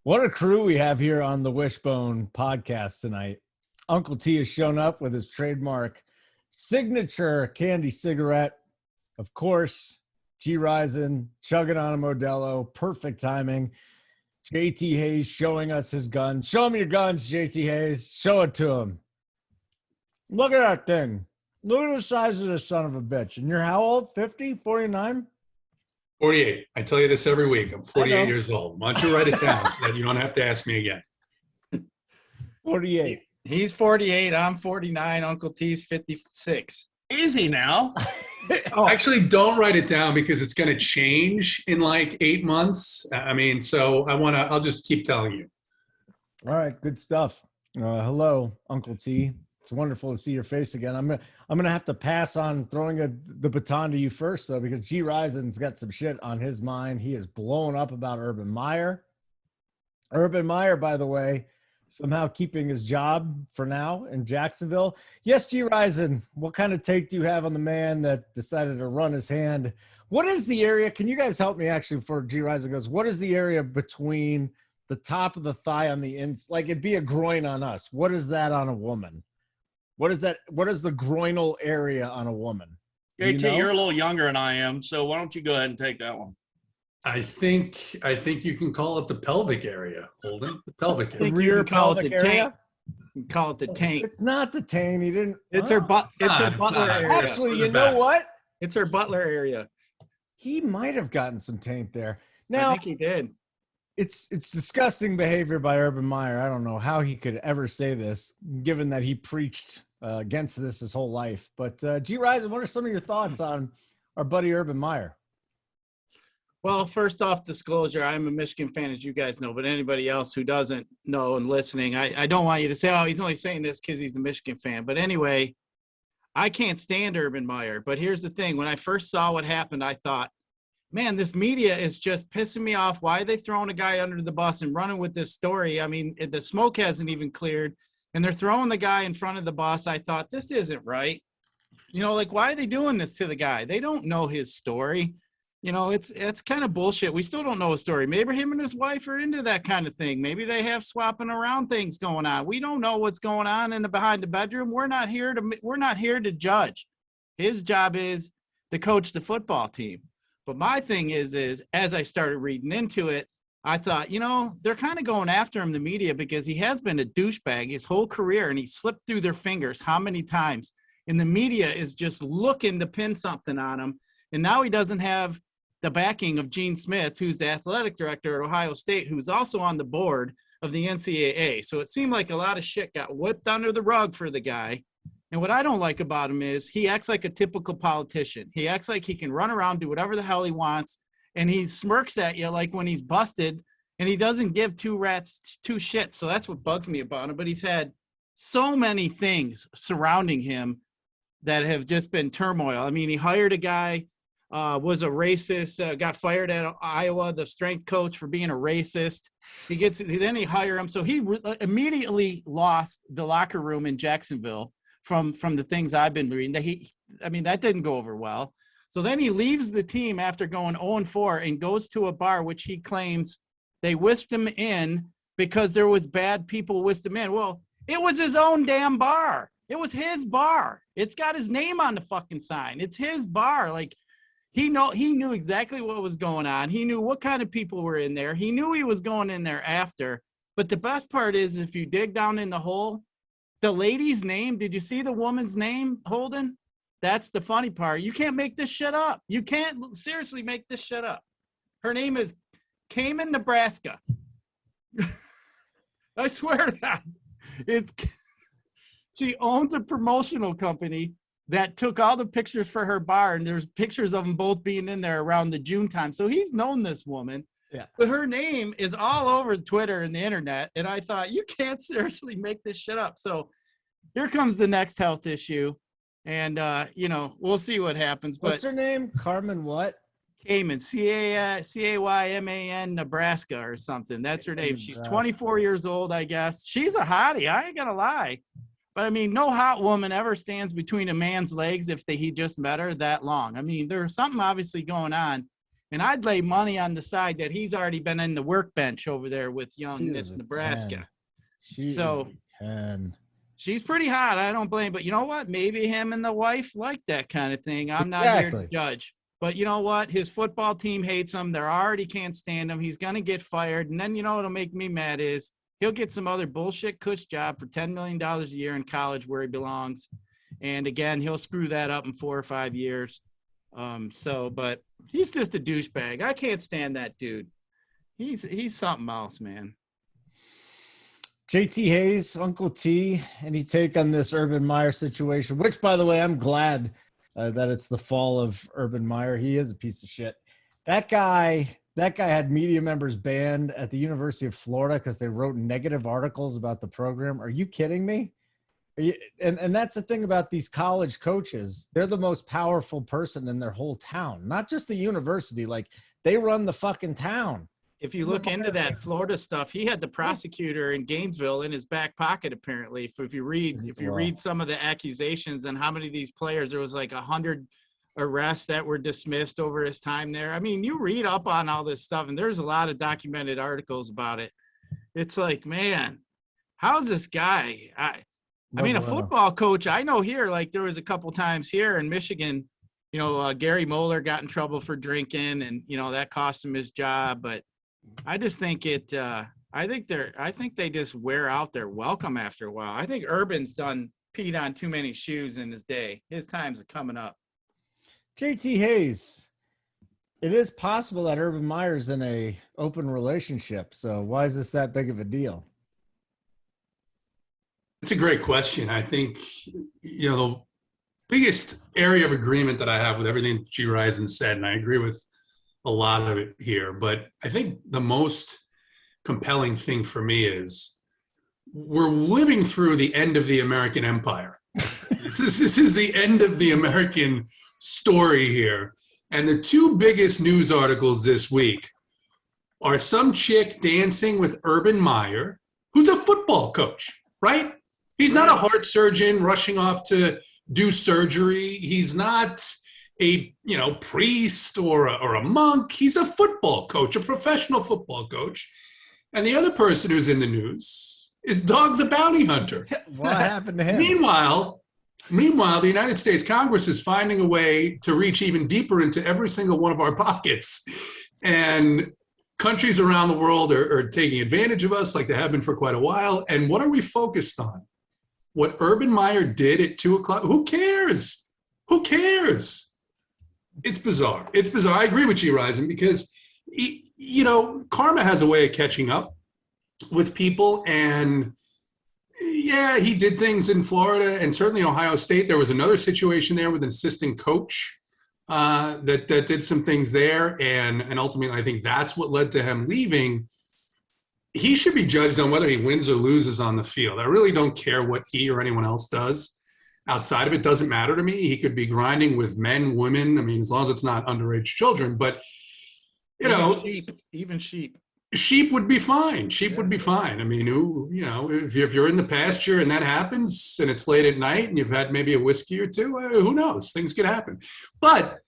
What a crew we have here on the Wishbone podcast tonight. Uncle T has shown up with his trademark signature candy cigarette. Of course, G-Rizen chugging on a Modelo. Perfect timing. JT Hayes showing us his guns. Show him your guns, JT Hayes. Show it to him. Look at that thing. Look at the size of this son of a bitch. And you're how old? 50? 49? 48. I tell you this every week. I'm 48 years old. Why don't you write it down so that you don't have to ask me again? 48. He's 48. I'm 49. Uncle T's 56. Easy now. Actually, don't write it down because it's going to change in like 8 months. So I'll just keep telling you. All right. Good stuff. Hello, Uncle T. It's wonderful to see your face again. I'm gonna have to pass on throwing the baton to you first, though, because G-Rizen's got some shit on his mind. He is blowing up about Urban Meyer. Urban Meyer, by the way, somehow keeping his job for now in Jacksonville. Yes, G-Rizen, what kind of take do you have on the man that decided to run his hand? What is the area? Can you guys help me actually before G-Rizen goes? What is the area between the top of the thigh on the inside? Like it'd be a groin on us. What is that on a woman? What is that? What is the groinal area on a woman? JT, you're a little younger than I am, so why don't you go ahead and take that one? I think you can call it the pelvic area, Holden. The pelvic I area. think Rear you can call it pelvic the area? tank. You can call it the tank. It's not the taint. He didn't. It's her butt. It's her butler area. Actually, you know what? It's her butler area. He might have gotten some taint there. Now, I think he did. It's disgusting behavior by Urban Meyer. I don't know how he could ever say this, given that he preached against this his whole life. But G-Rizen, what are some of your thoughts on our buddy Urban Meyer? Well, first off, disclosure, I'm a Michigan fan, as you guys know, but anybody else who doesn't know and listening, I don't want you to say, oh, he's only saying this because he's a Michigan fan. But anyway, I can't stand Urban Meyer. But here's the thing. When I first saw what happened, I thought, man, this media is just pissing me off. Why are they throwing a guy under the bus and running with this story? I mean, the smoke hasn't even cleared, and they're throwing the guy in front of the bus. I thought, this isn't right. You know, like, why are they doing this to the guy? They don't know his story. You know, it's kind of bullshit. We still don't know his story. Maybe him and his wife are into that kind of thing. Maybe they have swapping around things going on. We don't know what's going on in the behind the bedroom. We're not here to judge. His job is to coach the football team. But my thing is as I started reading into it, I thought, you know, they're kind of going after him, the media, because he has been a douchebag his whole career, and he slipped through their fingers how many times. And the media is just looking to pin something on him. And now he doesn't have the backing of Gene Smith, who's the athletic director at Ohio State, who's also on the board of the NCAA. So it seemed like a lot of shit got whipped under the rug for the guy. And what I don't like about him is he acts like a typical politician. He acts like he can run around, do whatever the hell he wants, and he smirks at you like when he's busted, and he doesn't give two shits. So that's what bugs me about him. But he's had so many things surrounding him that have just been turmoil. I mean, he hired a guy, was a racist, got fired at Iowa, the strength coach, for being a racist. Then he hired him. So he immediately lost the locker room in Jacksonville from the things I've been reading. That didn't go over well. So then he leaves the team after going 0-4 and goes to a bar, which he claims they whisked him in because there was bad people whisked him in. Well, it was his own damn bar. It was his bar. It's got his name on the fucking sign. It's his bar. Like, he knew exactly what was going on. He knew what kind of people were in there. He knew he was going in there after. But the best part is, if you dig down in the hole, the lady's name, did you see the woman's name, Holden? That's the funny part. You can't make this shit up. You can't seriously make this shit up. Her name is Cayman, Nebraska. I swear to God. She owns a promotional company that took all the pictures for her bar, and there's pictures of them both being in there around the June time. So he's known this woman. Yeah. But her name is all over Twitter and the internet. And I thought, you can't seriously make this shit up. So here comes the next health issue. And, we'll see what happens. What's her name? Carmen what? Cayman, Cayman, Nebraska or something. That's her name. She's 24 years old, I guess. She's a hottie. I ain't going to lie. But, I mean, no hot woman ever stands between a man's legs if he just met her that long. I mean, there's something obviously going on. And I'd lay money on the side that he's already been in the workbench over there with young Miss Nebraska. So 10. She's pretty hot. I don't blame. But you know what? Maybe him and the wife like that kind of thing. I'm not here to judge. But you know what? His football team hates him. They already can't stand him. He's going to get fired. And then you know what'll make me mad is he'll get some other bullshit cush job for $10 million a year in college where he belongs. And again, he'll screw that up in 4 or 5 years. But he's just a douchebag. I can't stand that dude. He's something else, man. JT Hayes, Uncle T, any take on this Urban Meyer situation? Which, by the way, I'm glad that it's the fall of Urban Meyer. He is a piece of shit. That guy had media members banned at the University of Florida because they wrote negative articles about the program. Are you kidding me? And that's the thing about these college coaches. They're the most powerful person in their whole town, not just the university. Like, they run the fucking town. If you look into that Florida stuff, he had the prosecutor in Gainesville in his back pocket, apparently. If you read some of the accusations and how many of these players, there was like 100 arrests that were dismissed over his time there. I mean, you read up on all this stuff, and there's a lot of documented articles about it. It's like, man, how's this guy? I mean, a football coach, I know here, like there was a couple times here in Michigan, you know, Gary Moeller got in trouble for drinking, and, you know, that cost him his job. But I just think I think they just wear out their welcome after a while. I think Urban's peed on too many shoes in his day. His time's coming up. JT Hayes, it is possible that Urban Meyer's in a open relationship. So why is this that big of a deal? It's a great question. I think, you know, the biggest area of agreement that I have with everything G-Rizen said, and I agree with a lot of it here, but I think the most compelling thing for me is we're living through the end of the American empire. This is the end of the American story here. And the two biggest news articles this week are some chick dancing with Urban Meyer, who's a football coach, right? He's not a heart surgeon rushing off to do surgery. He's not a priest or a monk. He's a football coach, a professional football coach. And the other person who's in the news is Dog the Bounty Hunter. What happened to him? Meanwhile, the United States Congress is finding a way to reach even deeper into every single one of our pockets. And countries around the world are taking advantage of us like they have been for quite a while. And what are we focused on? What Urban Meyer did at 2:00. Who cares? Who cares? It's bizarre. It's bizarre. I agree with G-Rizen because, karma has a way of catching up with people. And yeah, he did things in Florida and certainly Ohio State. There was another situation there with an assistant coach that did some things there. And ultimately, I think that's what led to him leaving. He should be judged on whether he wins or loses on the field. I really don't care what he or anyone else does. Outside of it, doesn't matter to me. He could be grinding with men, women. I mean, as long as it's not underage children. But, even sheep. Sheep would be fine. Sheep would be fine. I mean, if you're in the pasture and that happens and it's late at night and you've had maybe a whiskey or two, who knows? Things could happen. But,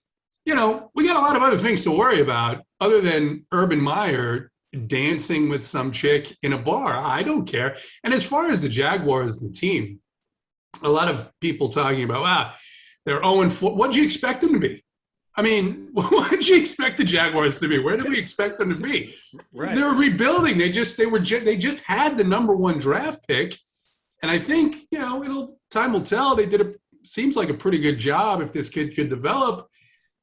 we got a lot of other things to worry about other than Urban Meyer dancing with some chick in a bar. I don't care. And as far as the Jaguars, the team, a lot of people talking about, they're 0-4. What did you expect them to be? I mean, what did you expect the Jaguars to be? Where did we expect them to be? Right. They're rebuilding. They just had the number 1 draft pick. And I think, time will tell. They seems like a pretty good job if this kid could develop.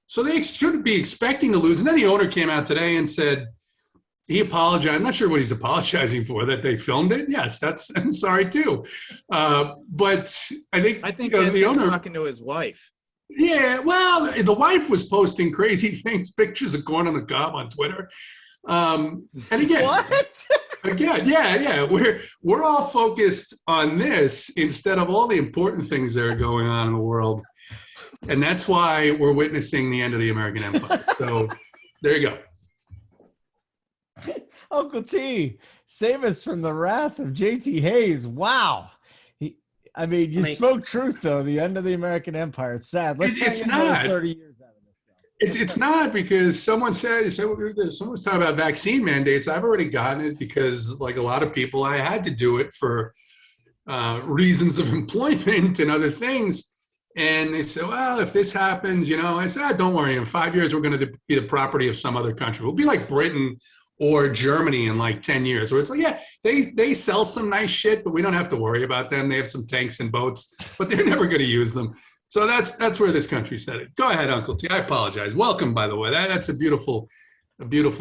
So they should be expecting to lose. And then the owner came out today and said, he apologized. I'm not sure what he's apologizing for, that they filmed it. Yes, I'm sorry too. But I think the owner talking to his wife. Yeah, well, the wife was posting crazy things, pictures of corn on the cob on Twitter. And again, what? Again, yeah. We're all focused on this instead of all the important things that are going on in the world. And that's why we're witnessing the end of the American Empire. So there you go. Uncle T, save us from the wrath of JT Hayes. Wow. You spoke truth, though. The end of the American Empire. It's sad. It's not 30 years out of this stuff. It's not because someone's talking about vaccine mandates. I've already gotten it because, like a lot of people, I had to do it for reasons of employment and other things. And they said, well, if this happens, I said, don't worry. In 5 years, we're going to be the property of some other country. We'll be like Britain or Germany in like 10 years, where it's like, yeah, they sell some nice shit, but we don't have to worry about them. They have some tanks and boats, but they're never going to use them. So that's where this country's headed. Go ahead, Uncle T. I apologize. Welcome, by the way. That's a beautiful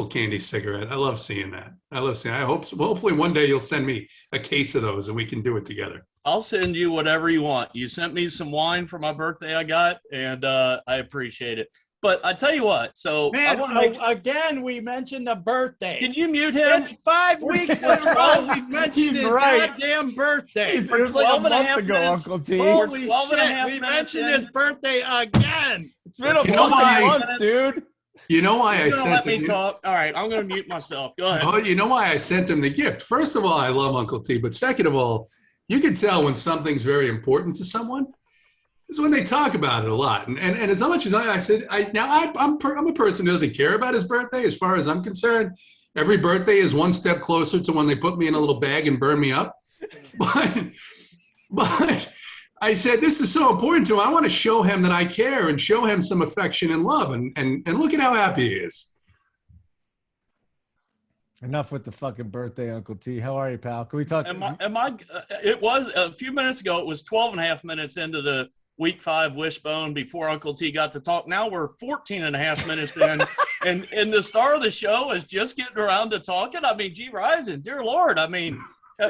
candy cigarette. I love seeing that. I hope hopefully one day you'll send me a case of those and we can do it together. I'll send you whatever you want. You sent me some wine for my birthday I got, and I appreciate it. But I tell you what, so man, again, we mentioned the birthday. Can you mute him? It's 5 weeks in a row we mentioned his goddamn birthday. It was like a month ago, Uncle T. Holy shit, we mentioned his birthday again. It's been a month, dude. You know why I sent let him? me talk. All right, I'm going to mute myself. Go ahead. Oh, you know why I sent him the gift? First of all, I love Uncle T, but second of all, you can tell when something's very important to someone is when they talk about it a lot. And as much as I said, I'm a person who doesn't care about his birthday. As far as I'm concerned, every birthday is one step closer to when they put me in a little bag and burn me up. But I said, this is so important to him. I want to show him that I care and show him some affection and love. And look at how happy he is. Enough with the fucking birthday, Uncle T. How are you, pal? Can we talk? It was a few minutes ago. It was 12 and a half minutes into the Week 5 Wishbone before Uncle T got to talk. Now we're 14 and a half minutes in, and the star of the show is just getting around to talking. I mean, G-Rizen, dear Lord. I mean,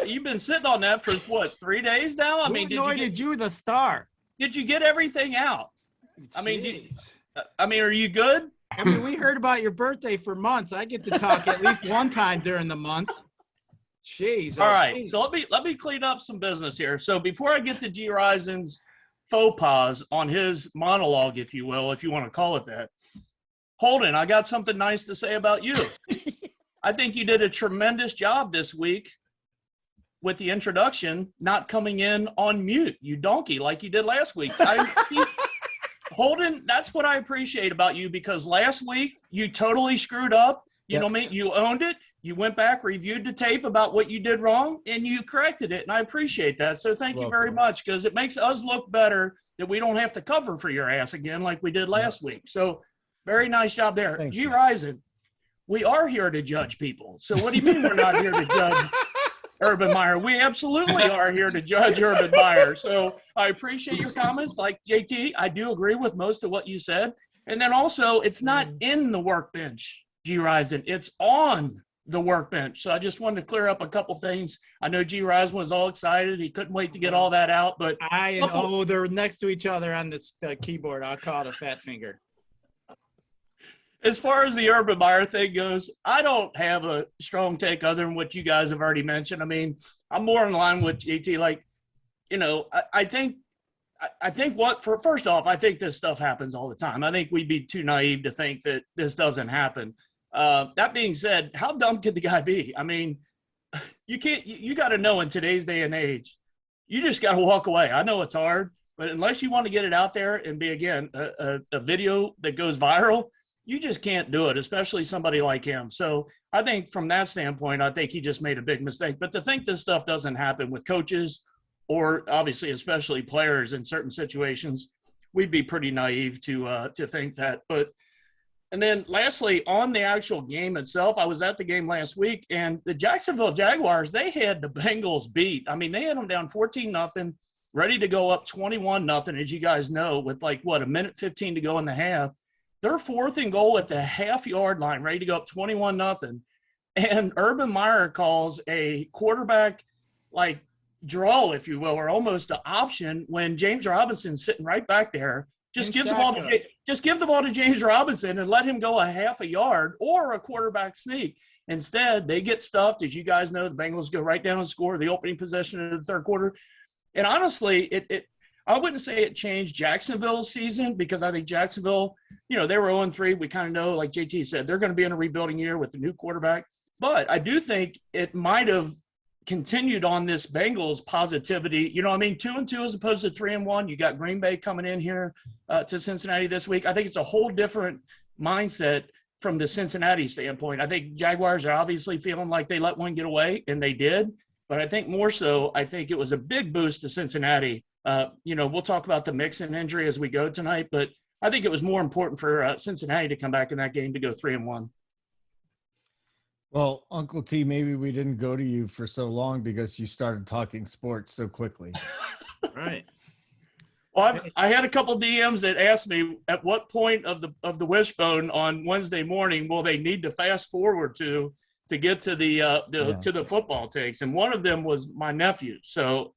you've been sitting on that for, what, 3 days now? I mean, did you the star? Did you get everything out? I mean, are you good? I mean, we heard about your birthday for months. I get to talk at least one time during the month. Jeez. All right. So let me clean up some business here. So before I get to G-Rizen's faux pas on his monologue, if you will, if you want to call it that, Holden, I got something nice to say about you. I think you did a tremendous job this week with the introduction, not coming in on mute, you donkey, like you did last week. Holden, that's what I appreciate about you, because last week you totally screwed up. You know what I mean? You owned it. You went back, reviewed the tape about what you did wrong, and you corrected it. And I appreciate that. So thank you very much, because it makes us look better that we don't have to cover for your ass again like we did last week. So very nice job there. G-Rizen, we are here to judge people. So what do you mean we're not here to judge Urban Meyer? We absolutely are here to judge Urban Meyer. So I appreciate your comments. Like JT, I do agree with most of what you said. And then also, it's not in the workbench, G-Rizen. It's on the workbench. So I just wanted to clear up a couple things. I know G-Rizen was all excited. He couldn't wait to get all that out. But they're next to each other on this keyboard. I'll call it a fat finger. As far as the Urban Meyer thing goes, I don't have a strong take other than what you guys have already mentioned. I mean, I'm more in line with JT. Like, I think first off, I think this stuff happens all the time. I think we'd be too naive to think that this doesn't happen. That being said, how dumb could the guy be? I mean, you got to know in today's day and age, you just got to walk away. I know it's hard, but unless you want to get it out there and be, again, a video that goes viral, you just can't do it, especially somebody like him. So I think from that standpoint, I think he just made a big mistake. But to think this stuff doesn't happen with coaches or obviously especially players in certain situations, we'd be pretty naive to think that. And then lastly, on the actual game itself, I was at the game last week, and the Jacksonville Jaguars, they had the Bengals beat. I mean, they had them down 14-0, ready to go up 21-0, as you guys know, with like, a minute 15 to go in the half. They're 4th and goal at the half-yard line, ready to go up 21-0. And Urban Meyer calls a quarterback, like, draw, if you will, or almost an option when James Robinson's sitting right back there. Just give the ball to James Robinson and let him go a half a yard or a quarterback sneak. Instead, they get stuffed. As you guys know, the Bengals go right down and score the opening possession of the third quarter. And honestly, I wouldn't say it changed Jacksonville's season, because I think Jacksonville, they were 0-3. We kind of know, like JT said, they're going to be in a rebuilding year with the new quarterback. But I do think it might have continued on this Bengals positivity. You know, I mean, 2-2 as opposed to 3-1. You got Green Bay coming in here to Cincinnati this week. I think it's a whole different mindset from the Cincinnati standpoint. I think Jaguars are obviously feeling like they let one get away, and they did. But I think more so, I think it was a big boost to Cincinnati. You know, we'll talk about the Mixon injury as we go tonight, but I think it was more important for Cincinnati to come back in that game to go 3-1. Well, Uncle T, maybe we didn't go to you for so long because you started talking sports so quickly. Right. Well, I had a couple DMs that asked me at what point of the Wishbone on Wednesday morning will they need to fast forward to get to to the football takes, and one of them was my nephew. So,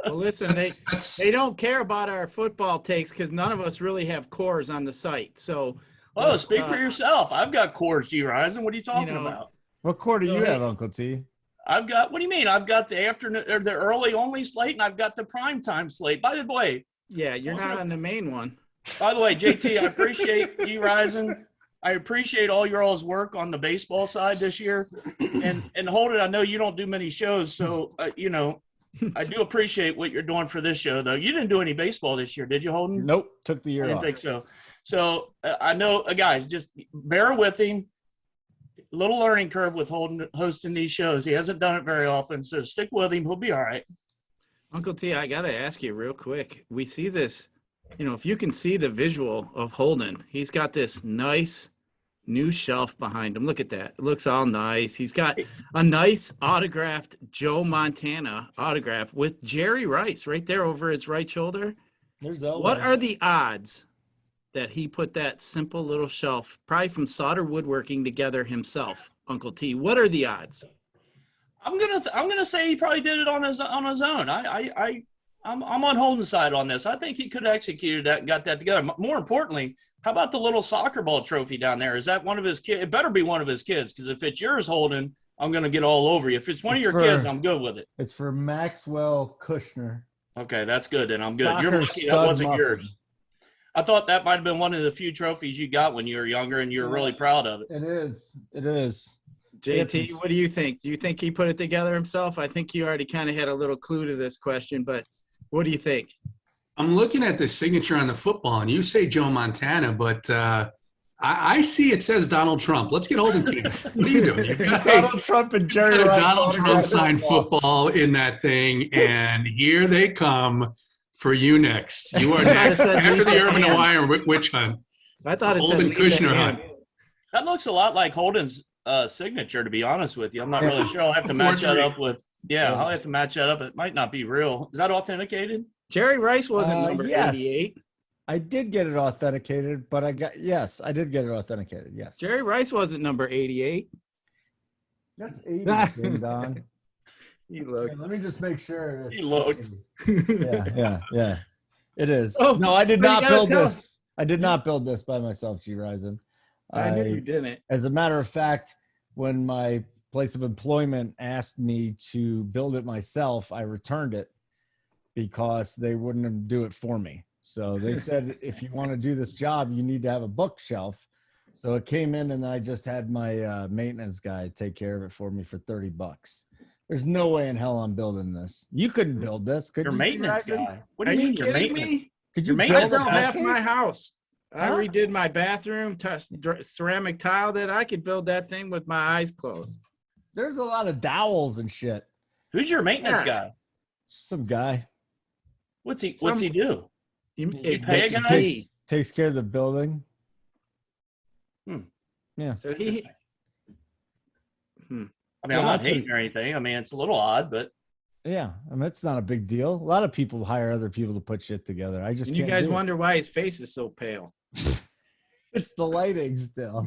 well, listen, they don't care about our football takes because none of us really have cores on the site. So, oh, speak for yourself. I've got cores, G-Rizen. What are you talking about? What core do you have, Uncle T? I've got. What do you mean? I've got the afternoon or the early only slate, and I've got the prime time slate. By the way, yeah, you're not on the main one. By the way, JT, I appreciate G-Rizen. I appreciate all your all's work on the baseball side this year. And Holden, I know you don't do many shows, so, you know, I do appreciate what you're doing for this show, though. You didn't do any baseball this year, did you, Holden? Nope, took the year off. I didn't think so. So I know, guys, just bear with him. Little learning curve with Holden hosting these shows. He hasn't done it very often, so stick with him. He'll be all right. Uncle T, I got to ask you real quick. We see this. You know, if you can see the visual of Holden, he's got this nice new shelf behind him. Look at that. It looks all nice. He's got a nice autographed Joe Montana autograph with Jerry Rice right there over his right shoulder. There's Elway. What are the odds that he put that simple little shelf, probably from solder woodworking, together himself, Uncle T? What are the odds? I'm gonna say he probably did it on his own. I'm on Holden's side on this. I think he could have executed that and got that together. More importantly, how about the little soccer ball trophy down there? Is that one of his kids? It better be one of his kids, because if it's yours, Holden, I'm going to get all over you. If it's one of your kids, I'm good with it. It's for Maxwell Kushner. Okay, that's good. Then I'm good. Soccer You're lucky that wasn't yours. I thought that might have been one of the few trophies you got when you were younger, and you were really proud of it. It is. It is. JT, what do you think? Do you think he put it together himself? I think you already kind of had a little clue to this question, but what do you think? I'm looking at the signature on the football, and you say Joe Montana, but I see it says Donald Trump. Let's get Holden kids. What are you doing? You've got Donald Trump and Jerry got a Rice Donald Trump signed football. football in that thing, and here they come for you next. You are next. After the Urban Hawaiian witch hunt. I thought it Holden said Kushner hunt. That looks a lot like Holden's signature, to be honest with you. I'm not really sure. I'll have to match that up with – I'll have to match that up. It might not be real. Is that authenticated? Jerry Rice wasn't number 88. I did get it authenticated, but I did get it authenticated. Yes. Jerry Rice wasn't number 88. That's 80, Ding Dong. He looked. Let me just make sure. He looked. Yeah. It is. Oh, no, I did not build tell this. us. I did not build this by myself, G-Rizen. I knew you didn't. As a matter of fact, when my place of employment asked me to build it myself, I returned it because they wouldn't do it for me. So they said, if you want to do this job, you need to have a bookshelf. So it came in, and I just had my maintenance guy take care of it for me for $30. There's no way in hell I'm building this. You couldn't build this, could you? Your maintenance guy. What do Are you you mean your kidding maintenance? me? Could you Your I build built a half bookcase? my house. I Huh? redid my bathroom, ceramic tile that I could build that thing with my eyes closed. There's a lot of dowels and shit. Who's your maintenance guy? Some guy What's he do? You pay a guy? takes care of the building. Yeah. So he. I mean, I'm not hating or anything. I mean, it's a little odd, but Yeah, I mean, it's not a big deal. A lot of people hire other people to put shit together. I just And you can't guys do it. wonder why his face is so pale. It's the lighting still.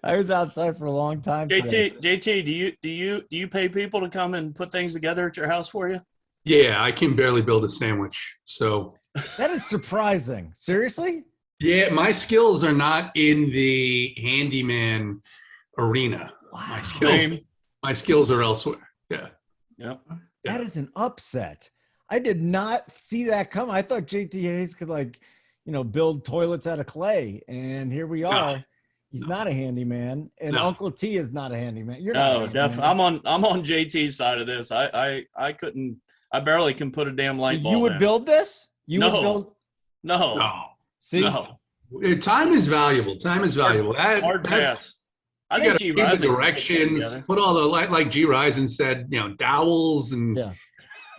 I was outside for a long time. today. JT, do you pay people to come and put things together at your house for you? Yeah, I can barely build a sandwich. So That is surprising. Seriously? yeah, my skills are not in the handyman arena. Wow. My skills are elsewhere. Yeah. Yep. That is an upset. I did not see that come. I thought JT Hayes could build toilets out of clay, and here we are. No. not a handyman, and No. Uncle T is not a handyman. You're not. No, definitely. I'm on JT's side of this. I couldn't. I barely can put a damn So light bulb you would in. build this? You No. would build. No. No. See, No. Time is valuable. Time is valuable. Hard That's pass. I you think gotta read the G-Rizen can put directions. together. Put all the like G-Rizen said, dowels and Yeah.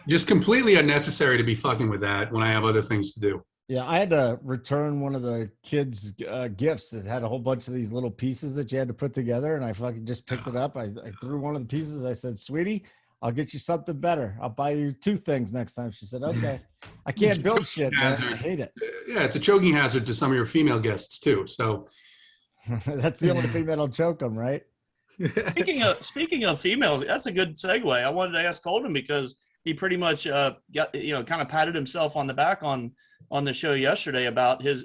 just completely unnecessary to be fucking with that when I have other things to do. yeah, I had to return one of the kids' gifts. It had a whole bunch of these little pieces that you had to put together, and I fucking just picked it up. I threw one of the pieces. I said, "Sweetie, I'll get you something better. I'll buy you 2 things next time." She said, "Okay." I can't build shit, man. I Hazard. hate it. Yeah, it's a choking hazard to some of your female guests too. So That's the only thing that'll choke them, right? Speaking of females, that's a good segue. I wanted to ask Holden because he pretty much got kind of patted himself on the back on the show yesterday about his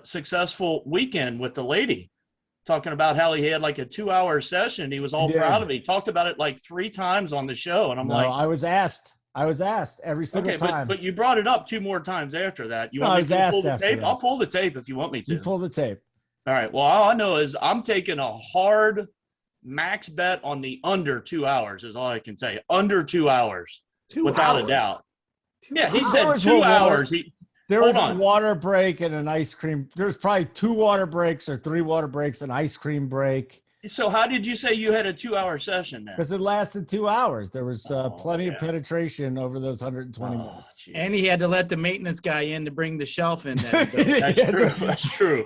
successful weekend with the lady, talking about how he had like a 2-hour session. He was all proud of it. He talked about it like 3 times on the show, and I'm like, I was asked every single time. but you brought it up 2 more times after that. You No, want I me was to pull asked the after tape? that. I'll pull the tape if you want me to. You pull the tape. All right. Well, all I know is I'm taking a hard max bet on the under 2 hours is all I can say. Under 2 hours, without a doubt. Yeah, he said 2 hours. There was Hold a on. water break and an ice cream. There's probably 2 water breaks or 3 water breaks, an ice cream break. So how did you say you had a 2-hour session then? Because it lasted 2 hours. There was plenty of yeah. penetration over those 120 minutes. Jeez. And he had to let the maintenance guy in to bring the shelf in. That's true. That's true.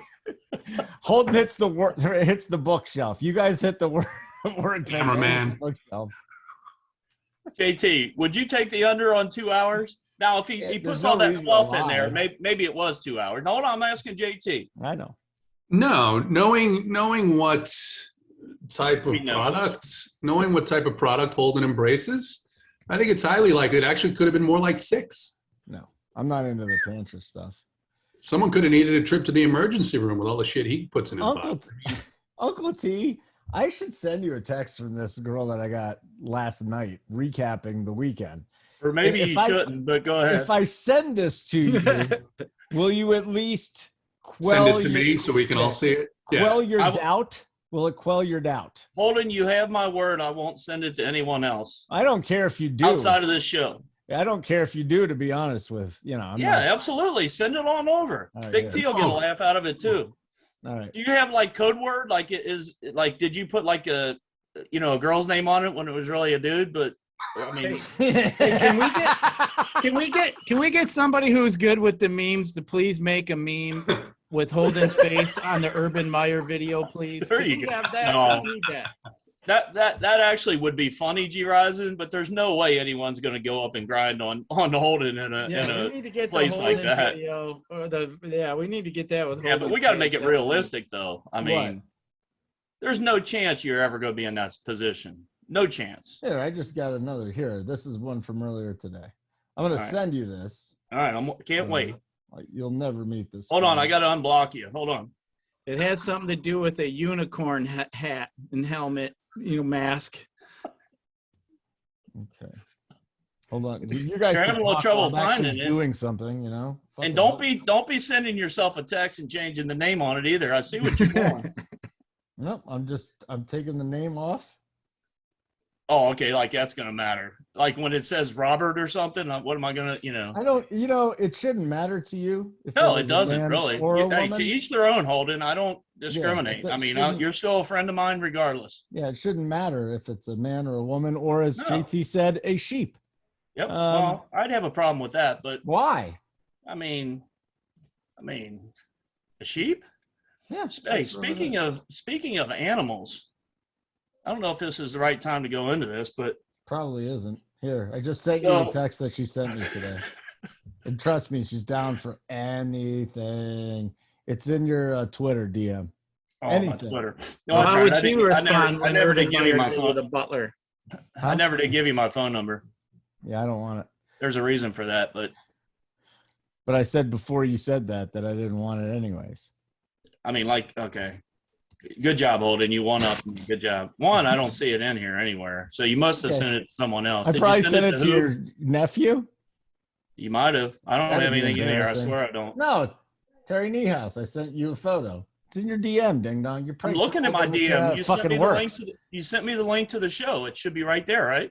Holden hits the bookshelf. You guys hit the word Cameraman. bookshelf. JT, would you take the under on 2 hours? Now, if he There's puts no all that reason to fluff in lie. there, maybe it was 2 hours. Hold on, I'm asking JT. I know. no, knowing what type of product Holden embraces, I think it's highly likely it actually could have been more like 6. No, I'm not into the tantra stuff. Someone could have needed a trip to the emergency room with all the shit he puts in his body. Uncle T, I should send you a text from this girl that I got last night recapping the weekend. Or maybe If you I- shouldn't, but go ahead. If I send this to you, will you at least Send it to me so we can all see it. Yeah. quell your doubt? Will it quell your doubt? Holden, you have my word. I won't send it to anyone else I don't care if you do. outside of this show. I don't care if you do, to be honest with, I'm Yeah, not- absolutely. Send it on over. All right, Big yeah. T will get a laugh out of it too. all right. Do you have like code word? Like it is like, did you put like a girl's name on it when it was really a dude? But I mean, Can we get somebody who's good with the memes to please make a meme with Holden's face on the Urban Meyer video, please? There Can you we go. have that? No. We need that. that actually would be funny, G-Rizen, but there's no way anyone's going to go up and grind on Holden in Yeah, we a need to get place the like Holden that. video. We need to get that with Yeah, Holden. but we got to make it realistic, though. I mean, What? there's no chance you're ever going to be in that position. No chance. Here, I just got another here. This is one from earlier today. I'm going All to right. send you this. All right, can't wait. You'll never meet this. Hold on, girl. I got to unblock you. Hold on. It has something to do with a unicorn hat and helmet, mask. Okay. Hold on. You guys You're can having a little talk trouble while I'm actually finding it. doing something, Fuck And it. don't be sending yourself a text and changing the name on it either. I see what you're doing. Nope, I'm taking the name off. Oh, okay. Like that's gonna matter. Like when it says Robert or something. What am I gonna? I don't. It shouldn't matter to you. If No, was it a doesn't man really. Or a Hey, woman. to each their own, Holden. I don't discriminate. that I mean, shouldn't- you're still a friend of mine, regardless. Yeah, it shouldn't matter if it's a man or a woman, or as No. JT said, a sheep. Yep. Well, I'd have a problem with that, but Why? I mean, a sheep. Yeah. Hey, that's what it is. speaking of animals, I don't know if this is the right time to go into this, but Probably isn't. Here, I just sent you a text that she sent me today. And trust me, she's down for anything. It's in your Twitter DM. my Anything. Twitter. No, Well, that's how right. would I you never- respond I when never Urban did give you my Meyer phone. the butler? I never did give you my phone number. Yeah, I don't want it. There's a reason for that, but But I said before you said that I didn't want it anyways. I mean, okay. Good job, Holden. You won up. Good job. One, I don't see it in here anywhere. So you must have Okay. sent it to someone else. I Did you probably sent it to who? your nephew. You might have. I don't That'd have be anything in here. I embarrassing. swear I don't. No, Terry Niehaus. I sent you a photo. It's in your DM, ding dong. You're I'm probably looking at my DM. You sent me the link works. you sent me the link to the show. It should be right there, right?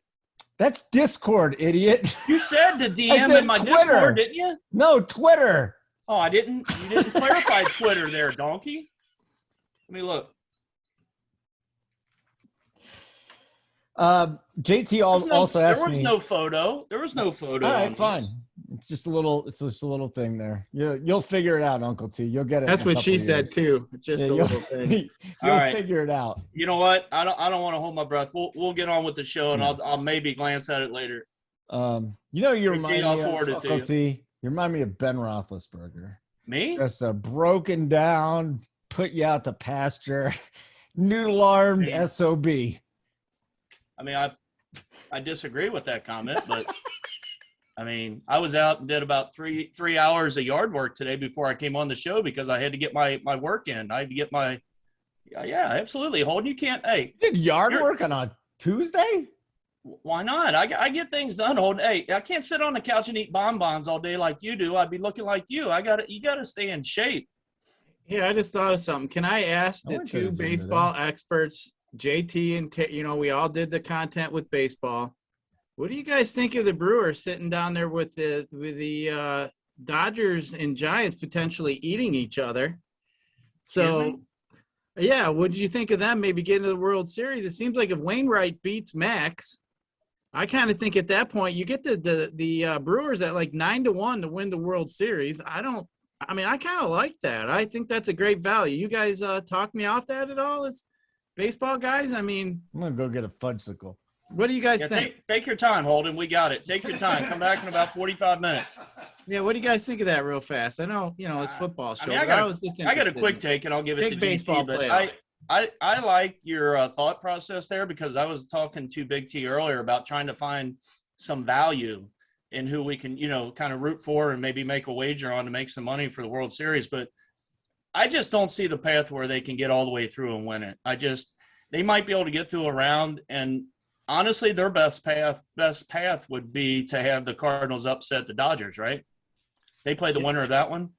That's Discord, idiot. You said the DM said in my Twitter. Discord, didn't you? No, Twitter. Oh, I didn't. You didn't clarify Twitter there, donkey. Let me look. JT also asked me. There was no photo. There was no photo. All right, fine. It's just a little. It's just a little thing there. You'll figure it out, Uncle T. You'll get it. That's what she said too. It's just a little thing. You'll All right. figure it out. You know what? I don't want to hold my breath. We'll get on with the show, and I'll maybe glance at it later. You remind me I'll of forward it to Uncle T. You remind me of Ben Roethlisberger. Me? Just a broken down, put you out to pasture, noodle armed SOB. I mean, I disagree with that comment, but I mean, I was out and did about three hours of yard work today before I came on the show because I had to get my work in. I had to get my yeah, absolutely. Holden, you can't. Hey, you did yard work on a Tuesday? Why not? I get things done, Holden. Hey, I can't sit on the couch and eat bonbons all day like you do. I'd be looking like you. You gotta stay in shape. Yeah, I just thought of something. Can I ask the two baseball experts, JT and we all did the content with baseball. What do you guys think of the Brewers sitting down there with the Dodgers and Giants potentially eating each other? So, yeah, what did you think of them maybe getting to the World Series? It seems like if Wainwright beats Max, I kind of think at that point you get the Brewers at like 9-1 to win the World Series. I kind of like that. I think that's a great value. You guys talk me off that at all as baseball guys? I mean, I'm going to go get a fudgesicle. What do you guys think? Take your time, Holden. We got it. Take your time. Come back in about 45 minutes. Yeah, what do you guys think of that real fast? I know, it's football show. I got a quick take, and I'll give it to baseball GT, but I like your thought process there because I was talking to BigT earlier about trying to find some value in who we can, kind of root for and maybe make a wager on to make some money for the World Series. But I just don't see the path where they can get all the way through and win it. They might be able to get through a round, and honestly, their best path would be to have the Cardinals upset the Dodgers, right? They play the winner of that one.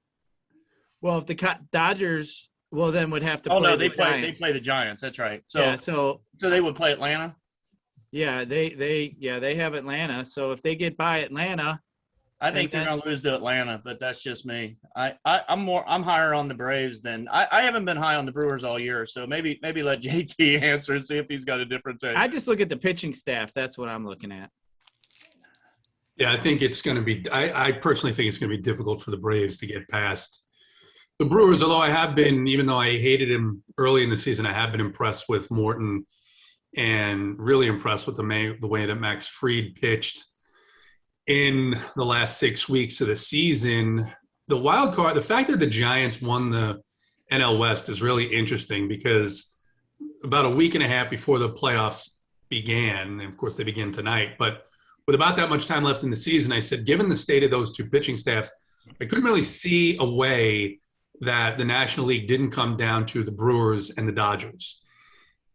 Well, if the Dodgers, then would have to. They play the Giants. That's right. So they would play Atlanta. Yeah, they have Atlanta. So if they get by Atlanta, I think they're going to lose to Atlanta, but that's just me. I'm higher on the Braves than I haven't been high on the Brewers all year. So maybe let JT answer and see if he's got a different take. I just look at the pitching staff. That's what I'm looking at. Yeah, I think it's going to be – I personally think it's going to be difficult for the Braves to get past the Brewers, although I have been – even though I hated him early in the season, I have been impressed with Morton and really impressed with the way that Max Fried pitched in the last 6 weeks of the season. The wild card – the fact that the Giants won the NL West is really interesting because about a week and a half before the playoffs began – and of course they begin tonight – but with about that much time left in the season, I said, given the state of those two pitching staffs, I couldn't really see a way that the National League didn't come down to the Brewers and the Dodgers.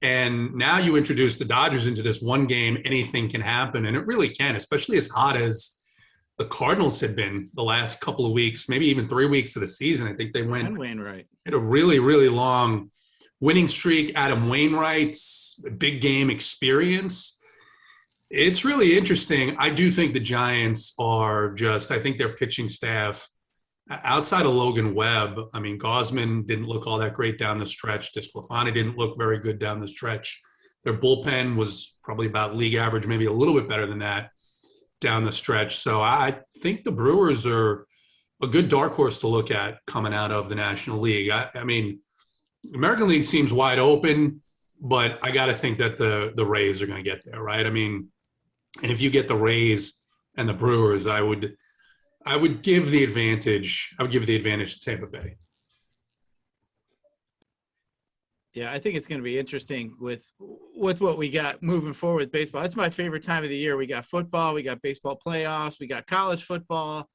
And now you introduce the Dodgers into this one game, anything can happen. And it really can, especially as hot as the Cardinals had been the last couple of weeks, maybe even 3 weeks of the season. I think they went Wainwright. Had a really, really long winning streak. Adam Wainwright's big game experience. It's really interesting. I do think the Giants are I think their pitching staff, outside of Logan Webb, I mean, Gausman didn't look all that great down the stretch. DeSclafani didn't look very good down the stretch. Their bullpen was probably about league average, maybe a little bit better than that down the stretch. So I think the Brewers are a good dark horse to look at coming out of the National League. I mean, American League seems wide open, but I got to think that the Rays are going to get there, right? I mean, and if you get the Rays and the Brewers, I would give the advantage. I would give the advantage to Tampa Bay. Yeah, I think it's going to be interesting with what we got moving forward with baseball. That's my favorite time of the year. We got football, we got baseball playoffs, we got college football,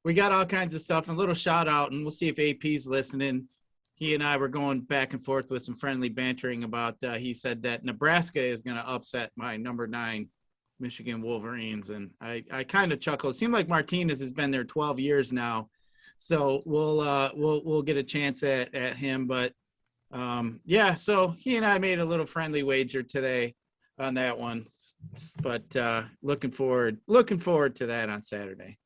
we got all kinds of stuff. And a little shout out, and we'll see if AP's listening. He and I were going back and forth with some friendly bantering about. He said that Nebraska is going to upset my number 9. Michigan Wolverines, and I kind of chuckled. It seemed like Martinez has been there 12 years now, so we'll get a chance at him. But Yeah, so he and I made a little friendly wager today on that one, but looking forward to that on Saturday.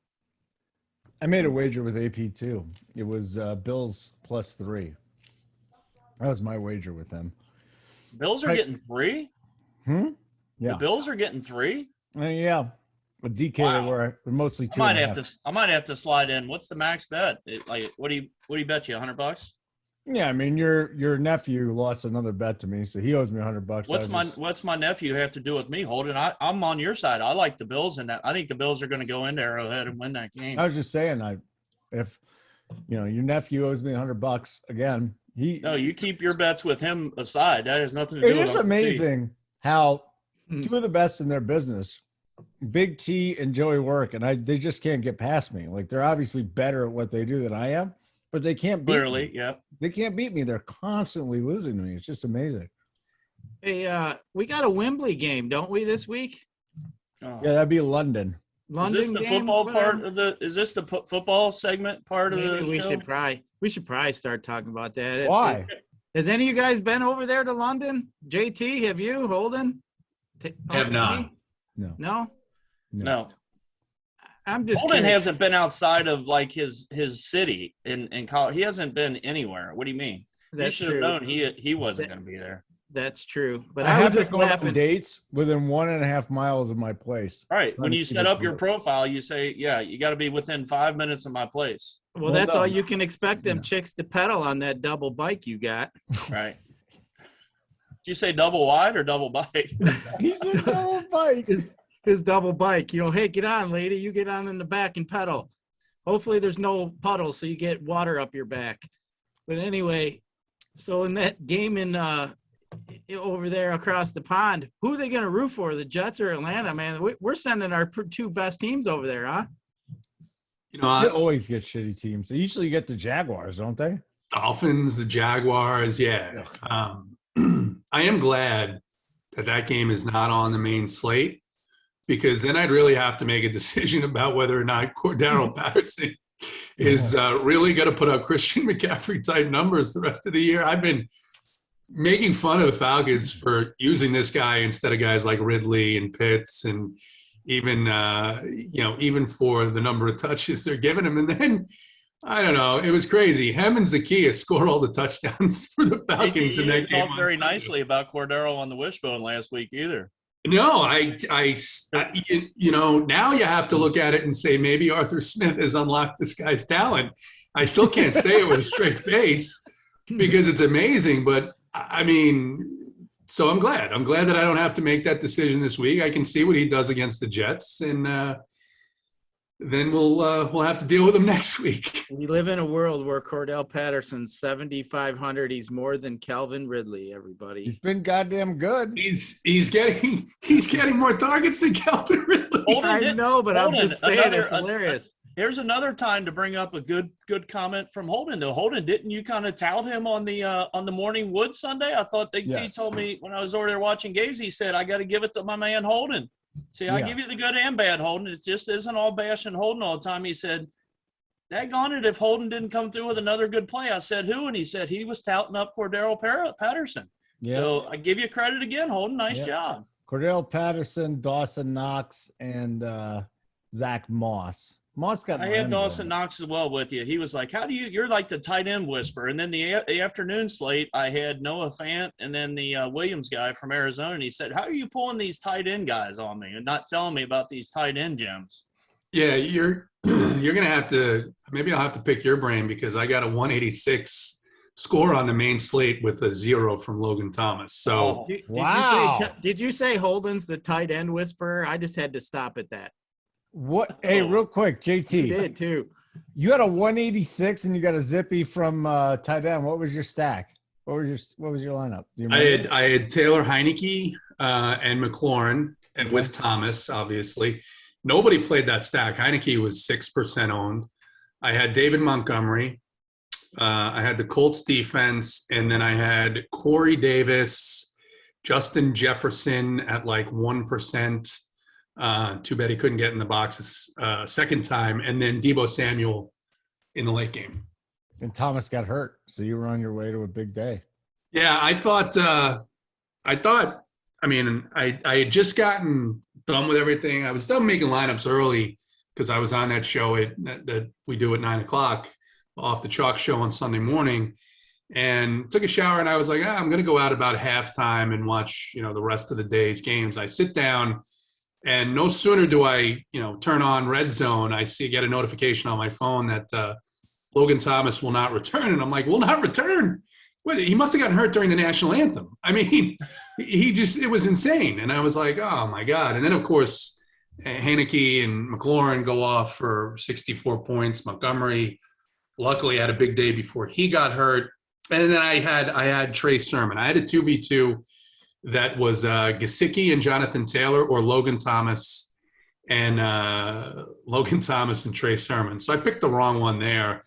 I made a wager with AP too. It was Bills +3. That was my wager with them. Bills are getting 3. Yeah. The Bills are getting 3. Yeah. With DK, Wow. they were mostly 2. I might have to slide in. What's the max bet? What do you bet you? $100? Yeah, I mean your nephew lost another bet to me, so he owes me $100. What's my nephew have to do with me, Holden? I'm on your side. I like the Bills, and I think the Bills are going to go into Arrowhead and win that game. I was just saying, if your nephew owes me $100 again, you keep your bets with him aside. That has nothing to do with it. It is amazing how two of the best in their business, Big T and Joey Work, and they just can't get past me. Like, they're obviously better at what they do than I am, but they can't beat me. Yeah. They can't beat me. They're constantly losing to me. It's just amazing. Hey, we got a Wembley game, don't we, this week? Oh. Yeah, that'd be London. Is this the football part of the? Is this the football segment part of the show? We should probably start talking about that. Why? Has any of you guys been over there to London? JT, have you? Holden? Have not. No. I'm just Holden curious. hasn't been outside of like his city in college. He hasn't been anywhere. What do you mean? That's you should have known he wasn't going to be there. That's true. But I was have just laughing. on dates within 1.5 miles of my place. All right. When you set up your profile, you say, yeah, you got to be within 5 minutes of my place. Well, that's all you can expect them chicks to pedal on that double bike you got. Right. Did you say double wide or double bike? He said double bike. His double bike. Hey, get on, lady. You get on in the back and pedal. Hopefully there's no puddles so you get water up your back. But anyway, so in that game over there across the pond, who are they going to root for, the Jets or Atlanta, man? We're sending our 2 best teams over there, huh? They always get shitty teams. They usually get the Jaguars, don't they? Dolphins, the Jaguars, yeah. I am glad that game is not on the main slate, because then I'd really have to make a decision about whether or not Cordero Patterson is really going to put up Christian McCaffrey type numbers the rest of the year. I've been making fun of the Falcons for using this guy instead of guys like Ridley and Pitts, and even for the number of touches they're giving him. And then, I don't know, it was crazy. Him and Zacchaeus scored all the touchdowns for the Falcons in that game. Talked very nicely about Cordero on the Wishbone last week either. No, now you have to look at it and say maybe Arthur Smith has unlocked this guy's talent. I still can't say it with a straight face because it's amazing, but I mean, so I'm glad that I don't have to make that decision this week. I can see what he does against the Jets, and then we'll have to deal with him next week. We live in a world where Cordell Patterson's 7,500. He's more than Calvin Ridley. Everybody, he's been goddamn good. He's getting more targets than Calvin Ridley. I know, but I'm just saying it's hilarious. Here's another time to bring up a good comment from Holden. Though Holden, didn't you kind of tout him on the Morning Wood Sunday? I thought Big T told me when I was over there watching games. He said I got to give it to my man Holden. See, I give you the good and bad, Holden. It just isn't all bashing Holden all the time. He said, daggone it, if Holden didn't come through with another good play. I said, who? And he said he was touting up Cordero Patterson. Yeah. So I give you credit again, Holden. Nice job. Cordero Patterson, Dawson Knox, and Zach Moss. I had Dawson Knox as well with you. He was like, you're like the tight end whisperer. And then the afternoon slate, I had Noah Fant and then the Williams guy from Arizona. And he said, how are you pulling these tight end guys on me and not telling me about these tight end gems? Yeah, you're going to have to, maybe I'll have to pick your brain because I got a 186 score on the main slate with a 0 from Logan Thomas. So, did you say Holden's the tight end whisperer? I just had to stop at that. What? Hey, real quick, JT. You did too. You had a 186 and you got a zippy from tight end. What was your stack? What was your lineup? Do you remember? I had Taylor Heineke and McLaurin, and with Thomas, obviously. Nobody played that stack. Heineke was 6% owned. I had David Montgomery. I had the Colts defense, and then I had Corey Davis, Justin Jefferson at like 1%. Too bad he couldn't get in the boxes second time, and then Deebo Samuel in the late game. And Thomas got hurt, so you were on your way to a big day. Yeah, I mean, I had just gotten done with everything. I was done making lineups early because I was on that show that we do at 9:00, off the chalk show on Sunday morning, and took a shower. And I was like, I'm going to go out about halftime and watch, the rest of the day's games. I sit down, and no sooner do I, turn on Red Zone, I get a notification on my phone that Logan Thomas will not return, and I'm like, will not return? Well, he must have gotten hurt during the national anthem. I mean, it was insane. And I was like, oh my God. And then of course, Haneke and McLaurin go off for 64 points. Montgomery, luckily, had a big day before he got hurt. And then I had Trey Sermon. I had a 2v2 that was Gesicki and Jonathan Taylor, or Logan Thomas and Trey Sermon. So I picked the wrong one there,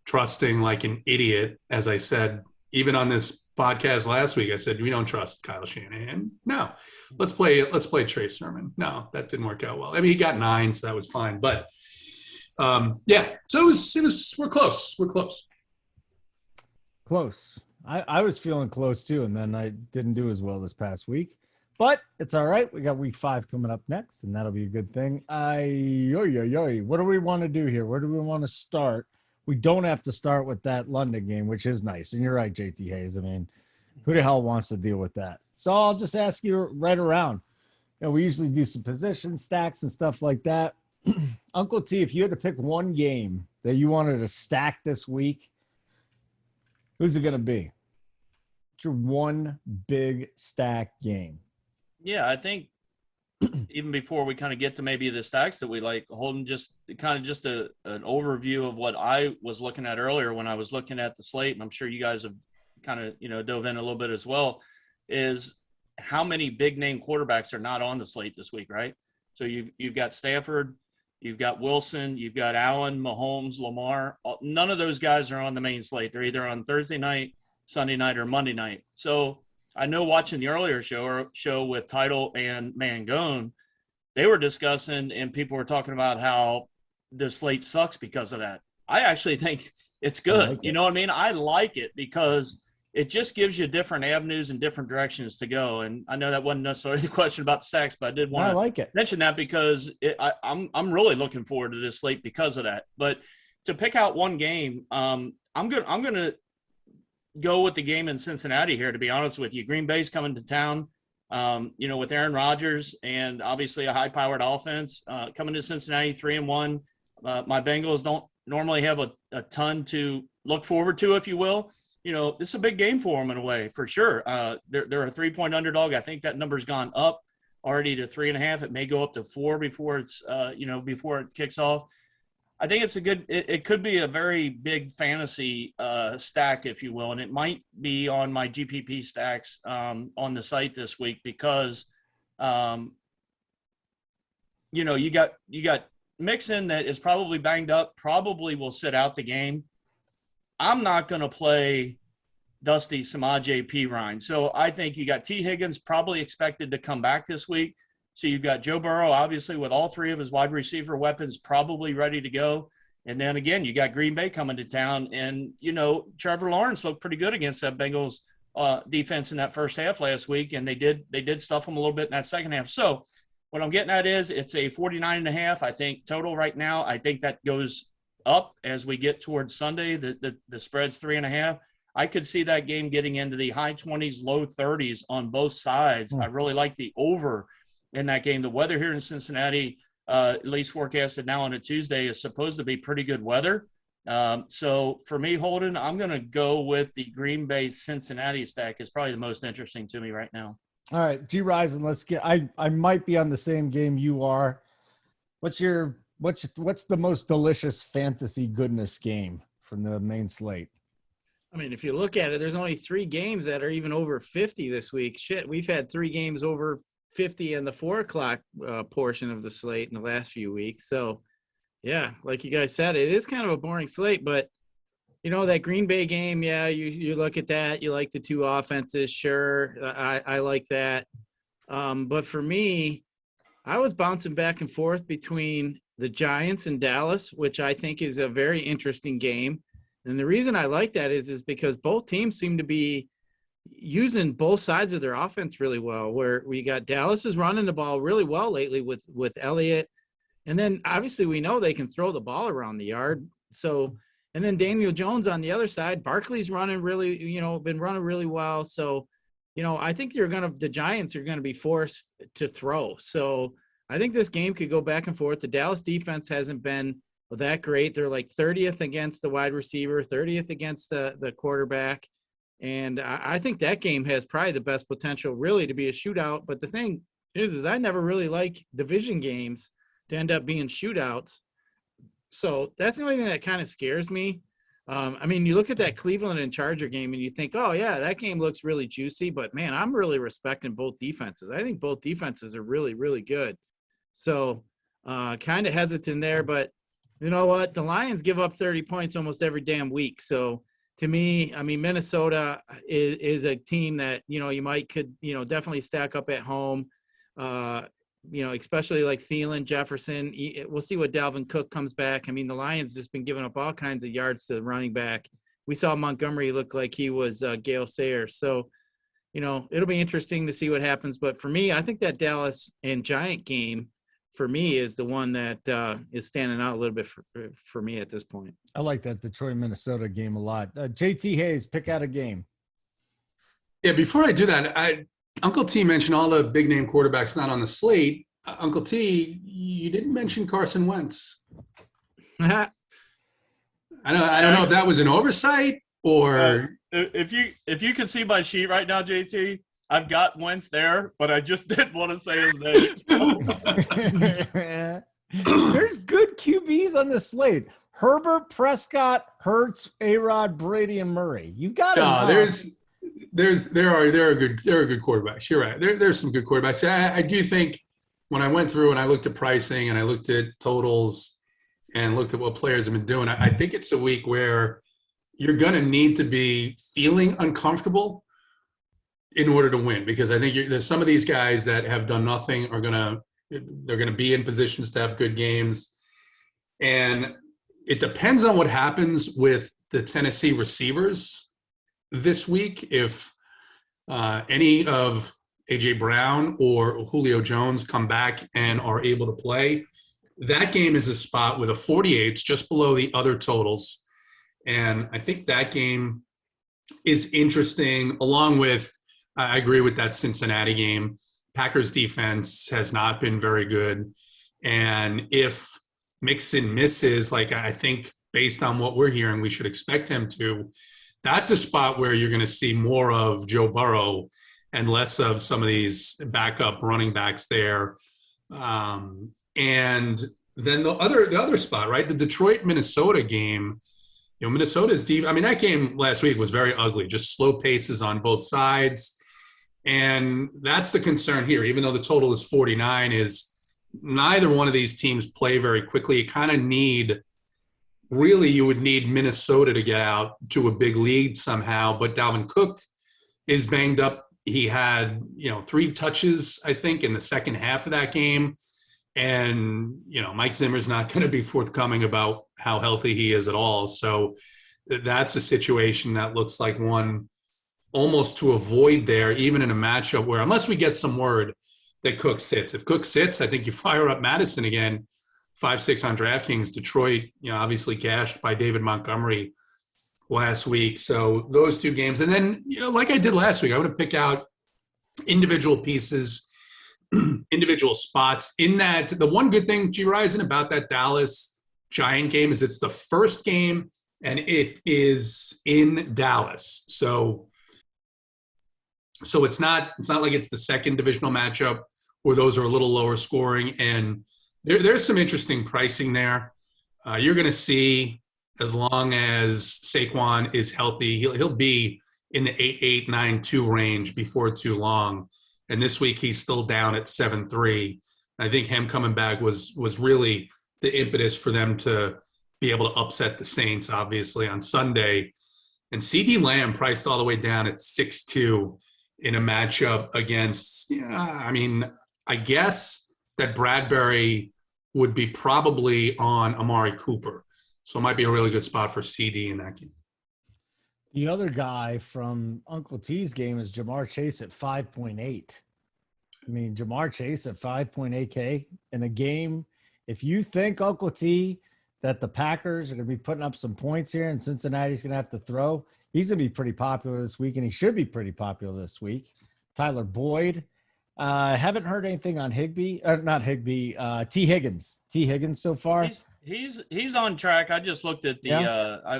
trusting like an idiot, as I said. Even on this podcast last week, I said, we don't trust Kyle Shanahan. No, let's play Trey Sermon. No, that didn't work out well. I mean, he got 9, so that was fine. But yeah, so it was, we're close. We're close. Close. I was feeling close too, and then I didn't do as well this past week. But it's all right. We got week 5 coming up next, and that'll be a good thing. What do we want to do here? Where do we want to start? We don't have to start with that London game, which is nice. And you're right, JT Hayes. I mean, who the hell wants to deal with that? So I'll just ask you right around. We usually do some position stacks and stuff like that. Uncle T, if you had to pick one game that you wanted to stack this week, who's it going to be? What's your one big stack game? Yeah, I think even before we kind of get to maybe the stacks that we like, Holden, just an overview of what I was looking at earlier when I was looking at the slate, and I'm sure you guys have kind of, dove in a little bit as well, is how many big name quarterbacks are not on the slate this week, right? So you've got Stafford, you've got Wilson, you've got Allen, Mahomes, Lamar. None of those guys are on the main slate. They're either on Thursday night, Sunday night, or Monday night. So I know watching the earlier show with Title and Mangone, they were discussing and people were talking about how the slate sucks because of that. I actually think it's good. Like, you know what I mean? I like it because it just gives you different avenues and different directions to go. And I know that wasn't necessarily the question about the sacks, but I did want to mention that because I'm really looking forward to this slate because of that. But to pick out one game, I'm going to go with the game in Cincinnati here, to be honest with you. Green Bay's coming to town, with Aaron Rodgers and obviously a high-powered offense coming to Cincinnati 3-1. My Bengals don't normally have a ton to look forward to, if you will. This is a big game for them in a way, for sure. They're a 3-point underdog. I think that number's gone up already to 3.5. It may go up to 4 before it's, before it kicks off. I think it's it could be a very big fantasy stack, if you will, and it might be on my GPP stacks on the site this week because, you got Mixon that is probably banged up, probably will sit out the game. I'm not going to play Dusty Samaje Perine. So I think you got T. Higgins probably expected to come back this week. So you've got Joe Burrow, obviously, with all 3 of his wide receiver weapons probably ready to go. And then, again, you got Green Bay coming to town. And, Trevor Lawrence looked pretty good against that Bengals defense in that first half last week. And they did stuff him a little bit in that second half. So what I'm getting at is it's a 49.5, I think, total right now. I think that goes up as we get towards Sunday. The spread's 3.5. I could see that game getting into the high 20s, low 30s on both sides. I really like the over in that game. The weather here in Cincinnati, at least forecasted now on a Tuesday, is supposed to be pretty good weather. So for me, Holden, I'm going to go with the Green Bay Cincinnati stack. Is probably the most interesting to me right now. All right, G-Rizen, let's get. I might be on the same game you are. What's the most delicious fantasy goodness game from the main slate? I mean, if you look at it, there's only 3 games that are even over 50 this week. Shit, we've had 3 games over 50 in the 4 o'clock portion of the slate in the last few weeks. So, yeah, like you guys said, it is kind of a boring slate. But, that Green Bay game, yeah, you look at that. You like the 2 offenses, sure. I like that. But for me, I was bouncing back and forth between the Giants and Dallas, which I think is a very interesting game. And the reason I like that is because both teams seem to be, using both sides of their offense really well, where we got Dallas is running the ball really well lately with Elliott. And then obviously we know they can throw the ball around the yard. So, and then Daniel Jones on the other side, Barkley's running really, been running really well. So, I think the Giants are going to be forced to throw. So I think this game could go back and forth. The Dallas defense hasn't been that great. They're like 30th against the wide receiver, 30th against the quarterback. And I think that game has probably the best potential really to be a shootout. But the thing is I never really like division games to end up being shootouts. So that's the only thing that kind of scares me. You look at that Cleveland and Charger game and you think, oh, yeah, that game looks really juicy. But, man, I'm really respecting both defenses. I think both defenses are really, really good. So kind of hesitant there. But you know what? The Lions give up 30 points almost every damn week. So, to me, Minnesota is a team that, could definitely stack up at home. Especially like Thielen, Jefferson. We'll see what Dalvin Cook comes back. The Lions just been giving up all kinds of yards to the running back. We saw Montgomery look like he was Gale Sayers. So, it'll be interesting to see what happens. But for me, I think that Dallas and Giant game for me is the one that is standing out a little bit for me at this point. I like that Detroit-Minnesota game a lot. JT Hayes, pick out a game. Yeah, before I do that, Uncle T mentioned all the big-name quarterbacks not on the slate. Uncle T, you didn't mention Carson Wentz. I don't know if that was an oversight or if you can see my sheet right now, JT, I've got Wentz there, but I just didn't want to say his name. There's good QBs on the slate. Herbert, Prescott, Hurts, A-Rod, Brady, and Murray. You got it. No, there are good quarterbacks. You're right. There's some good quarterbacks. I do think when I went through and I looked at pricing and I looked at totals and looked at what players have been doing, I think it's a week where you're going to need to be feeling uncomfortable in order to win, because I think there's some of these guys that have done nothing they're going to be in positions to have good games. And it depends on what happens with the Tennessee receivers this week. If any of A.J. Brown or Julio Jones come back and are able to play, that game is a spot with a 48, just below the other totals. And I think that game is interesting, along with, I agree with that Cincinnati game. Packers defense has not been very good. And if Mixon misses, like I think based on what we're hearing, we should expect him to, that's a spot where you're going to see more of Joe Burrow and less of some of these backup running backs there. And then the other spot, right? The Detroit-Minnesota game, Minnesota's deep. That game last week was very ugly, just slow paces on both sides. And that's the concern here, even though the total is 49, is neither one of these teams play very quickly. You would need Minnesota to get out to a big lead somehow, but Dalvin Cook is banged up. He had, 3 touches, I think, in the second half of that game. And, Mike Zimmer's not going to be forthcoming about how healthy he is at all. So that's a situation that looks like one almost to avoid there, even in a matchup where, unless we get some word that Cook sits. If Cook sits, I think you fire up Madison again, 5-6 on DraftKings. Detroit, obviously cashed by David Montgomery last week. So those two games. And then, like I did last week, I want to pick out individual pieces, individual spots in that. The one good thing, G-Rizen, about that Dallas Giant game is it's the first game and it is in Dallas. So it's not like it's the second divisional matchup where those are a little lower scoring. And there's some interesting pricing there. You're going to see, as long as Saquon is healthy, he'll be in the 8.8, 9.2 range before too long. And this week he's still down at 7.3. I think him coming back was really the impetus for them to be able to upset the Saints, obviously, on Sunday. And CD Lamb priced all the way down at 6.2 in a matchup against, I guess that Bradbury would be probably on Amari Cooper. So it might be a really good spot for CD in that game. The other guy from Uncle T's game is Jamar Chase at 5.8. I mean, Jamar Chase at 5.8K in a game. If you think, Uncle T, that the Packers are going to be putting up some points here and Cincinnati's going to have to throw, he's going to be pretty popular this week, and he should be pretty popular this week. Tyler Boyd. Haven't heard anything on Higbee, or not Higbee, T. Higgins. T. Higgins so far. He's on track. I just looked at the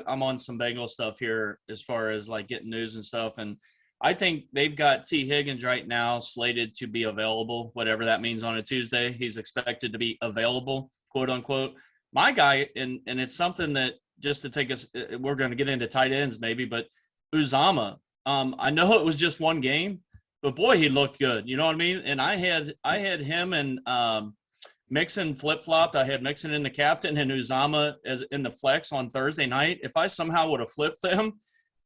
I'm on some Bengal stuff here as far as like getting news and stuff, and I think they've got T. Higgins right now slated to be available, whatever that means on a Tuesday. He's expected to be available, quote unquote. My guy, and it's something that just to take us, we're going to get into tight ends maybe, but Uzama. I know it was just one game, but boy, he looked good. You know what I mean? And I had him and Mixon flip-flopped. I had Mixon in the captain and Uzama as in the flex on Thursday night. If I somehow would have flipped them,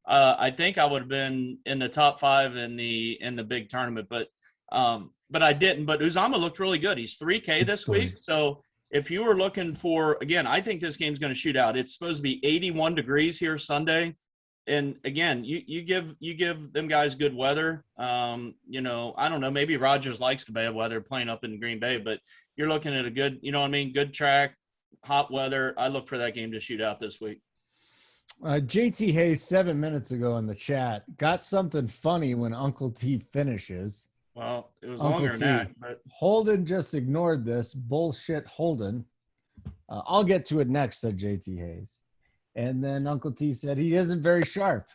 I think I would have been in the top 5 in the big tournament. But I didn't. But Uzama looked really good. He's 3K this week. So if you were looking for, again, I think this game's going to shoot out. It's supposed to be 81 degrees here Sunday. And again, you give them guys good weather. You know, I don't know, maybe Rodgers likes the bad weather playing up in Green Bay, but you're looking at a good, you know what I mean, good track, hot weather. I look for that game to shoot out this week. JT Hayes 7 minutes ago in the chat got something funny when Uncle T finishes. Well, it was Uncle longer T. than that, but Holden just ignored this bullshit. Holden. I'll get to it next, said JT Hayes. And then Uncle T said he isn't very sharp.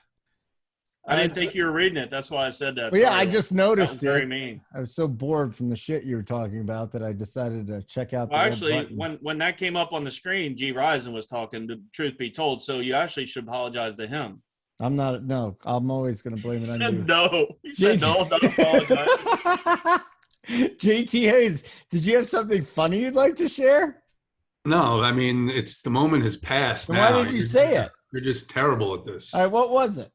I didn't think you were reading it. That's why I said that. Well, yeah, I just noticed that was it. very mean. I was so bored from the shit you were talking about that I decided to check out. Well, actually, when that came up on the screen, G-Rizen was talking, the truth be told. So you actually should apologize to him. I'm not. No, I'm always going to blame it on you. No. He said no, don't apologize. JT Hayes, did you have something funny you'd like to share? No, I mean, it's the moment has passed. So now. why did you say it? You're just terrible at this. All right, what was it?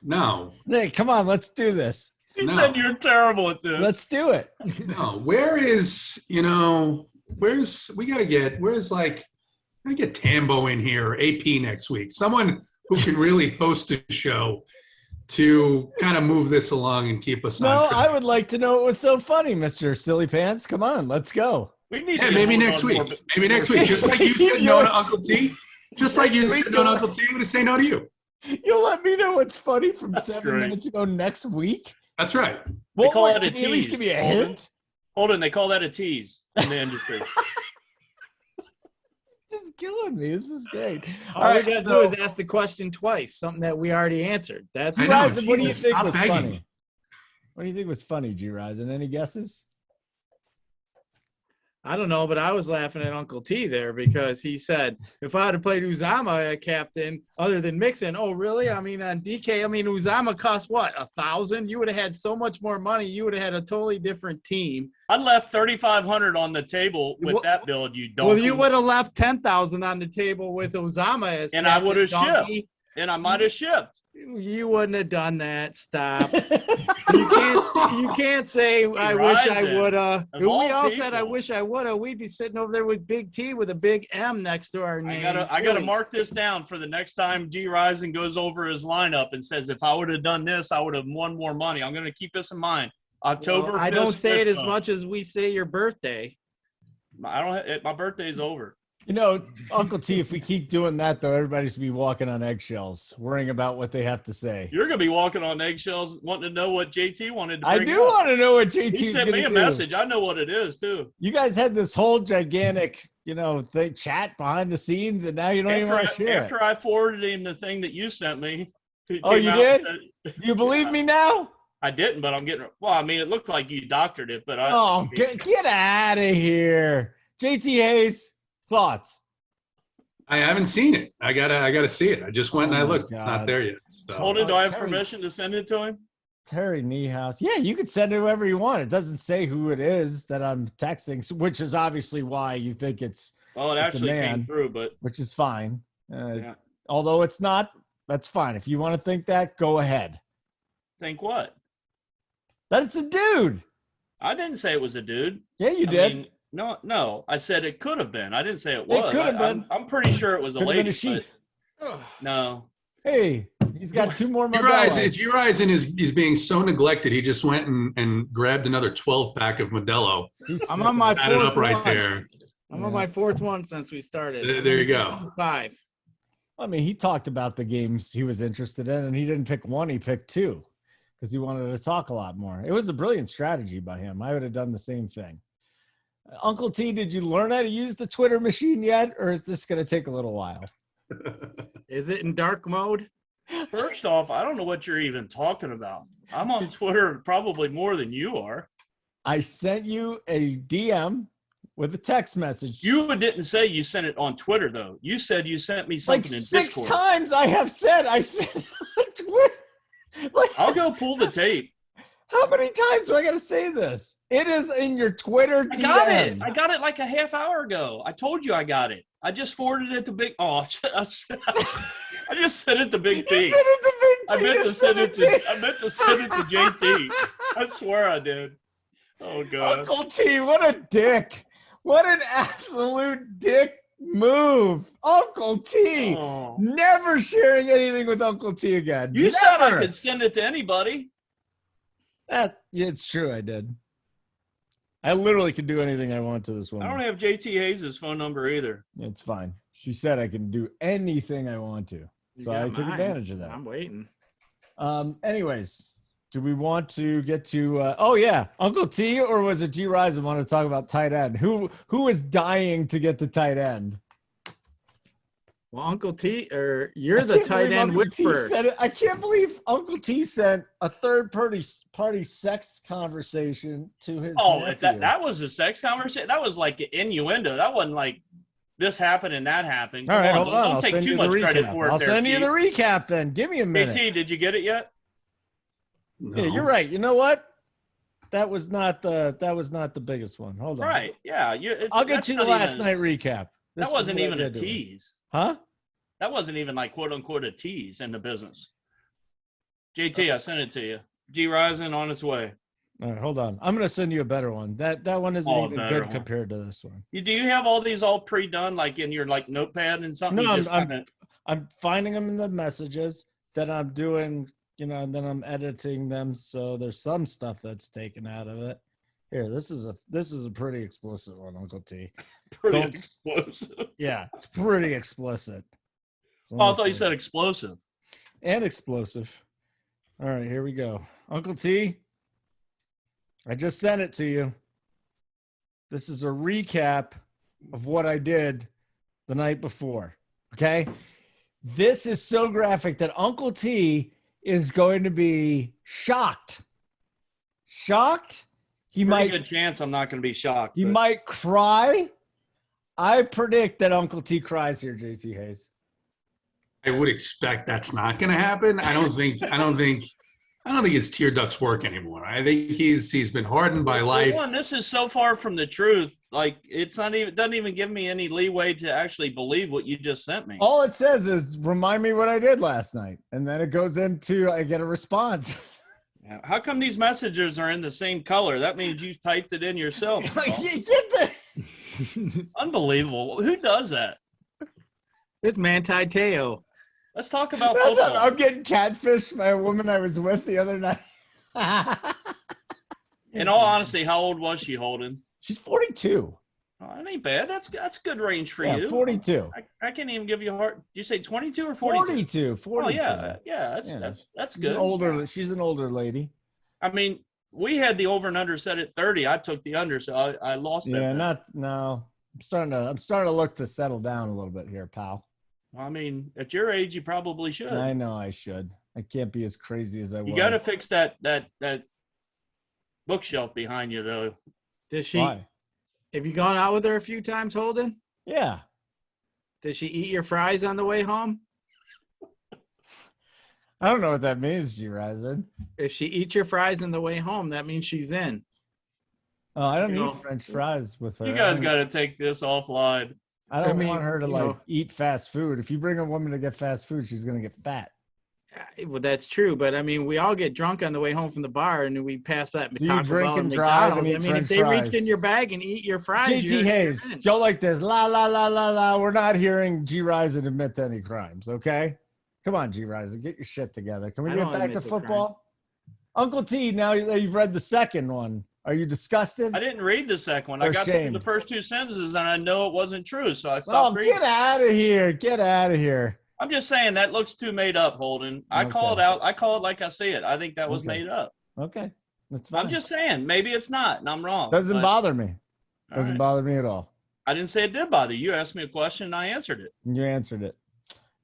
No. Nick, come on, let's do this. He said you're terrible at this. Let's do it. No. Where's we gotta get Tambo in here, AP next week. Someone who can really host a show to kind of move this along and keep us on track. I would like to know what was so funny, Mr. Silly Pants. Come on, let's go. Maybe next week. Maybe next week. Just like you said no to Uncle T. Just like you said no to Uncle T, I'm going to say no to you. You'll let me know what's funny from 7 minutes ago next week? That's right. They call it a tease. At least give me a Holden. hint? Holden, they call that a tease in the industry. Just killing me. This is great. All we got to do is ask the question twice, something that we already answered. That's G-Rizen, what do you think was funny? What do you think was funny, G-Rizen? Any guesses? I don't know, but I was laughing at Uncle T there because he said, if I had played Uzama captain other than Mixon, oh, really? I mean, on DK, Uzama cost what, 1,000? You would have had so much more money. You would have had a totally different team. I left 3,500 on the table with that build. You don't. Well, you would have left 10,000 on the table with Uzama as and captain, I would have shipped. And I might have shipped. You wouldn't have done that. Stop. You can't say I wish I would have. We all said I wish I would have. We'd be sitting over there with Big T with a big M next to our name. I gotta mark this down for the next time G-Rizen goes over his lineup and says, if I would have done this, I would have won more money. I'm gonna keep this in mind. October 5th. I don't say it as much as we say your birthday. My birthday's over. You know, Uncle T, if we keep doing that, though, everybody's going to be walking on eggshells, worrying about what they have to say. You're going to be walking on eggshells, wanting to know what JT wanted to bring I do want to know what JT He sent me a message. I know what it is, too. You guys had this whole gigantic, chat behind the scenes, and now you don't even want to share After I forwarded him the thing that you sent me. Oh, you did? You believe me now? I didn't, but I'm getting – well, I mean, it looked like you doctored it, but get out of here. JT Hayes. Thoughts? I haven't seen it. I gotta see it. I just went and I looked. God. It's not there yet. So. Holden, do I have permission to send it to him? Terry Niehaus. Yeah, you could send it whoever you want. It doesn't say who it is that I'm texting, which is obviously why you think it's. Well, it actually came through, but which is fine. Yeah. Although it's not, that's fine. If you want to think that, go ahead. Think what? That it's a dude. I didn't say it was a dude. Yeah, you did. No. I said it could have been. I didn't say it was. It could have been. I'm pretty sure it was a lady. Been a sheep. No. Hey, He's got 2 more Modelo. G-Rizen is being so neglected. He just went and grabbed another 12-pack of Modelo. I'm on my Added fourth up right one. there. I'm on my 4th one since we started. There you go. 5. I mean, he talked about the games he was interested in, and he didn't pick 1. He picked 2 because he wanted to talk a lot more. It was a brilliant strategy by him. I would have done the same thing. Uncle T, did you learn how to use the Twitter machine yet, or is this going to take a little while? Is it in dark mode? First off, I don't know what you're even talking about. I'm on Twitter probably more than you are. I sent you a DM with a text message. You didn't say you sent it on Twitter, though. You said you sent me something like in 6 Discord. times I have said I sent it on Twitter. Like, I'll go pull the tape. how many times do I got to say this? It is in your Twitter DM. I got it. I got it like a half hour ago. I told you I got it. I just forwarded it to Big. Oh, I just sent it to Big T. You sent it to Big T. I meant to send it to. I meant to send it to JT. I swear I did. Oh God. Uncle T, what a dick! What an absolute dick move, Uncle T. Oh. Never sharing anything with Uncle T again. You Never. said I could send it to anybody. Yeah, it's true. I did. I literally could do anything I want to this woman. I don't have JT Hayes' phone number either. It's fine. She said I can do anything I want to. You So got I took mine. advantage of that. I'm waiting. Anyways, do we want to get to oh yeah, Uncle T, or was it G-Rizen want to talk about tight end? Who is dying to get to tight end? Well, Uncle T, or you're I the can't tight believe end Uncle T whisperer. said it. I can't believe Uncle T sent a third party sex conversation to his Oh, nephew. if that was a sex conversation, that was like innuendo. That wasn't like this happened and that happened. All Come right, on, hold on. Don't I'll take send too you the much credit recap. for it. I'll there, send you Pete. the recap then. Give me a minute. BT, did you get it yet? No. Yeah, you're right. You know what? That was not the biggest one. Hold on. Right. Yeah. I'll get you the last night recap. This That is wasn't what even I a did to him. tease. Huh? That wasn't even like quote unquote a tease in the business. JT, I sent it to you. G-Rizen on its way. All right, hold on. I'm gonna send you a better one. That one isn't Oh, even better good one. compared to this one. Do you have all these all pre-done like in your like notepad and something? No, You just kinda- I'm finding them in the messages that I'm doing, and then I'm editing them. So there's some stuff that's taken out of it. Here, this is a pretty explicit one, Uncle T. pretty don't- explosive. Yeah, it's pretty explicit. So Oh, I let's thought you see. said explosive. And explosive. All right, here we go. Uncle T, I just sent it to you. This is a recap of what I did the night before. Okay. This is so graphic that Uncle T is going to be shocked. Shocked. He Pretty might good chance I'm not going to be shocked. he but- might cry. I predict that Uncle T cries here, JT Hayes. I would expect that's not going to happen. I don't think his tear ducts work anymore. I think he's been hardened by life. One, this is so far from the truth. Like it's not even doesn't even give me any leeway to actually believe what you just sent me. All it says is remind me what I did last night. And then it goes into I get a response. How come these messages are in the same color? That means you typed it in yourself. Like, you get the Unbelievable. Who does that? It's Manti Te'o. Let's talk about That's football. I'm getting catfished by a woman I was with the other night. In all honesty, how old was she, Holden? She's 42. Oh, that ain't bad. That's good range for Yeah, you. 42. I can't even give you a heart. Did you say 22 or 42? 42. Oh yeah, that's Yeah. that's She's good. She's an older lady. I mean, we had the over and under set at 30. I took the under, so I lost that. Yeah, bet. no. I'm starting to look to settle down a little bit here, pal. I mean, at your age, you probably should. I know I should. I can't be as crazy as I was. You got to fix that bookshelf behind you, though. Does she? Why? Have you gone out with her a few times, Holden? Yeah. Does she eat your fries on the way home? I don't know what that means, G-Rizen. If she eats your fries on the way home, that means she's in. Oh, I don't You eat know, French fries with her. You guys got to take this offline. I don't I mean, want her to you like know. eat fast food. If you bring a woman to get fast food, she's gonna get fat. Well, that's true, but I mean, we all get drunk on the way home from the bar, and we pass that So you Taco drink Bell and and drive and McDonald's. eat I mean, French if they reach fries. in your bag and eat your fries, JT you're Hayes, in. go like this. La la la la la. We're not hearing G-Rizen admit to any crimes, okay? Come on, G-Rizen, get your shit together. Can we I get don't back to admit to football? Uncle T, now that you've read the second one, are you disgusted? I didn't read the second one. I Or got through ashamed? the first two sentences and I know it wasn't true, so I stopped Oh, reading. get out of here. Get out of here. I'm just saying that looks too made up, Holden. I call it Okay. out. I call it like I see it. I think that was Okay. made up. Okay. That's fine. I'm just saying, maybe it's not, and I'm wrong. Doesn't but- bother me. all Doesn't right. bother me at all. I didn't say it did bother you. You asked me a question and I answered it. You answered it.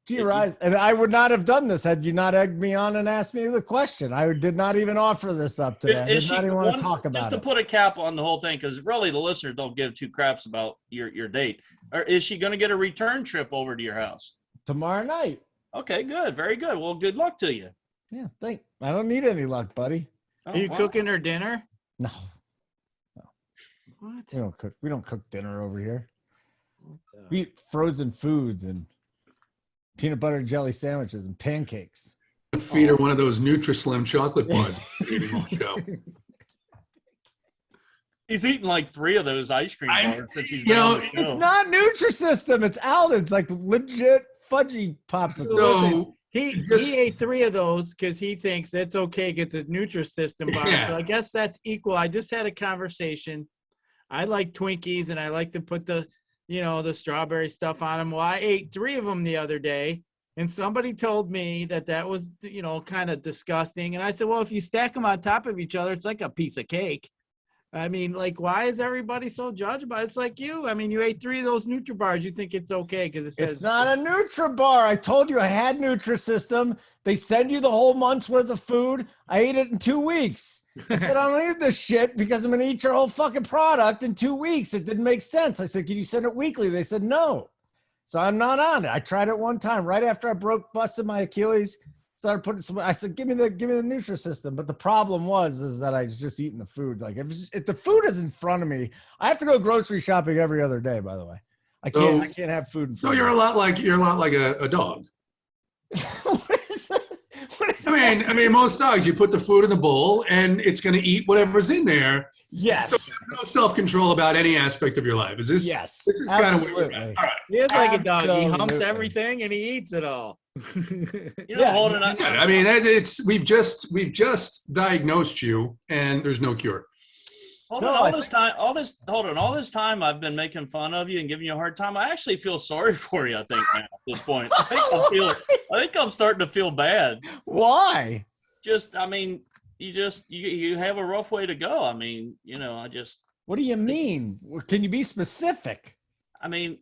G-Rizen, and I would not have done this had you not egged me on and asked me the question. I did not even offer this up today. I did not even want to talk about just to it. put a cap on the whole thing, because really the listeners don't give two craps about your date. Or is she going to get a return trip over to your house? Tomorrow night. Okay, good, very good. Well, good luck to you. Yeah, I don't need any luck, buddy. Oh, Are you wow. cooking her dinner? No, What? we don't cook. We don't cook dinner over here. What the- We eat frozen foods and peanut butter and jelly sandwiches and pancakes. Feed her one of those Nutri-Slim chocolate bars. Eating all show. He's eaten like 3 of those ice cream bars since he's you been know, on the show. It's not Nutrisystem. It's Alden's, like legit fudgy popsicles. So He Just- ate 3 of those because he thinks it's okay, gets a Nutrisystem bar. Yeah. So I guess that's equal. I just had a conversation. I like Twinkies and I like to put the strawberry stuff on them. Well, I ate 3 of them the other day and somebody told me that was, kind of disgusting. And I said, well, if you stack them on top of each other, it's like a piece of cake. I mean, like, why is everybody so judgmental? It's like you. I mean, you ate 3 of those Nutri-Bars. You think it's okay because it says It's not a Nutri-Bar. I told you I had Nutrisystem. They send you the whole month's worth of food. I ate it in 2 weeks. I said, I don't need this shit because I'm going to eat your whole fucking product in 2 weeks. It didn't make sense. I said, can you send it weekly? They said, no. So I'm not on it. I tried it one time right after I busted my Achilles. Started putting some. I said, give me the Nutrisystem. But the problem is that I was just eating the food. Like if the food is in front of me, I have to go grocery shopping every other day. By the way, I can't have food in So front you're of a lot like a dog. me. What is that? What is I mean, most dogs, you put the food in the bowl and it's going to eat whatever's in there. Yes. So no self-control about any aspect of your life. Is this? Yes. This is kind of where we're Absolutely. at. All right. he is like a dog. He humps Absolutely. everything and he eats it all. Holden, I mean, we've just diagnosed you, and there's no cure. Holden, all this time I've been making fun of you and giving you a hard time. I actually feel sorry for you, I think, now, at this point. I think I'm starting to feel bad. Why? I mean, you have a rough way to go. I mean, What do you mean? Can you be specific? I mean,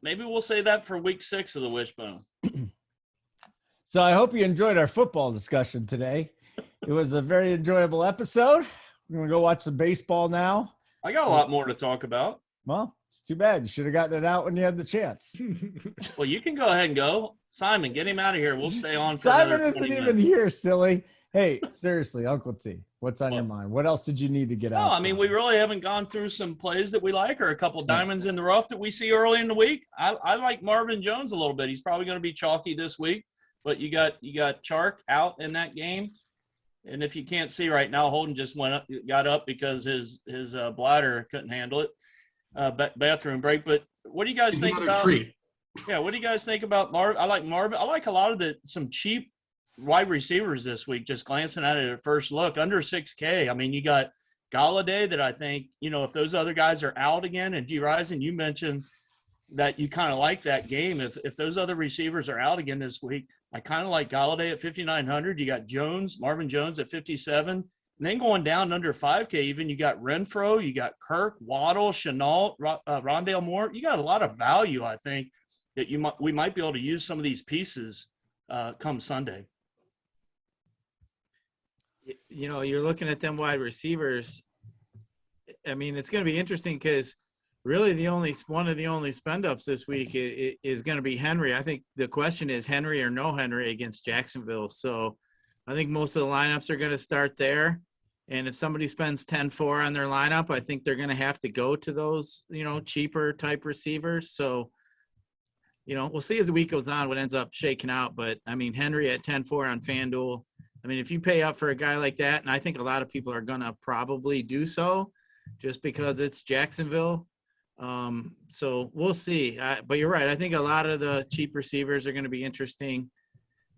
maybe we'll say that for week 6 of the Wishbone. So I hope you enjoyed our football discussion today. It was a very enjoyable episode. We're going to go watch some baseball now. I got a lot more to talk about. Well, it's too bad. You should have gotten it out when you had the chance. Well, you can go ahead and go. Simon, get him out of here. We'll stay on for Simon another isn't 20 even minutes. here, silly. Hey, seriously, Uncle T, what's on your mind? What else did you need to get out? No, I mean, we really haven't gone through some plays that we like or a couple diamonds in the rough that we see early in the week. I like Marvin Jones a little bit. He's probably going to be chalky this week, but you got Chark out in that game. And if you can't see right now, Holden just got up because his bladder couldn't handle it. Bathroom break. But what do you guys think about? Treat. Yeah, what do you guys think about Marvin? I like Marvin. I like a lot of some cheap wide receivers this week. Just glancing at it at first look, under 6K. I mean, you got Galladay that I think, if those other guys are out again, and G-Rizen, you mentioned that you kind of like that game. If those other receivers are out again this week, I kind of like Galladay at 5,900. You got Marvin Jones at 57. And then going down under 5K, even you got Renfro, you got Kirk, Waddle, Chenault, Rondale Moore. You got a lot of value, I think, that we might be able to use some of these pieces come Sunday. You're looking at them wide receivers. I mean, it's going to be interesting because really one of the only spend ups this week is going to be Henry. I think the question is Henry or no Henry against Jacksonville. So I think most of the lineups are going to start there. And if somebody spends 10-4 on their lineup, I think they're going to have to go to those, cheaper type receivers. So, we'll see as the week goes on what ends up shaking out. But I mean, Henry at 10-4 on FanDuel. I mean, if you pay up for a guy like that, and I think a lot of people are going to probably do so just because it's Jacksonville. So we'll see. But you're right. I think a lot of the cheap receivers are going to be interesting.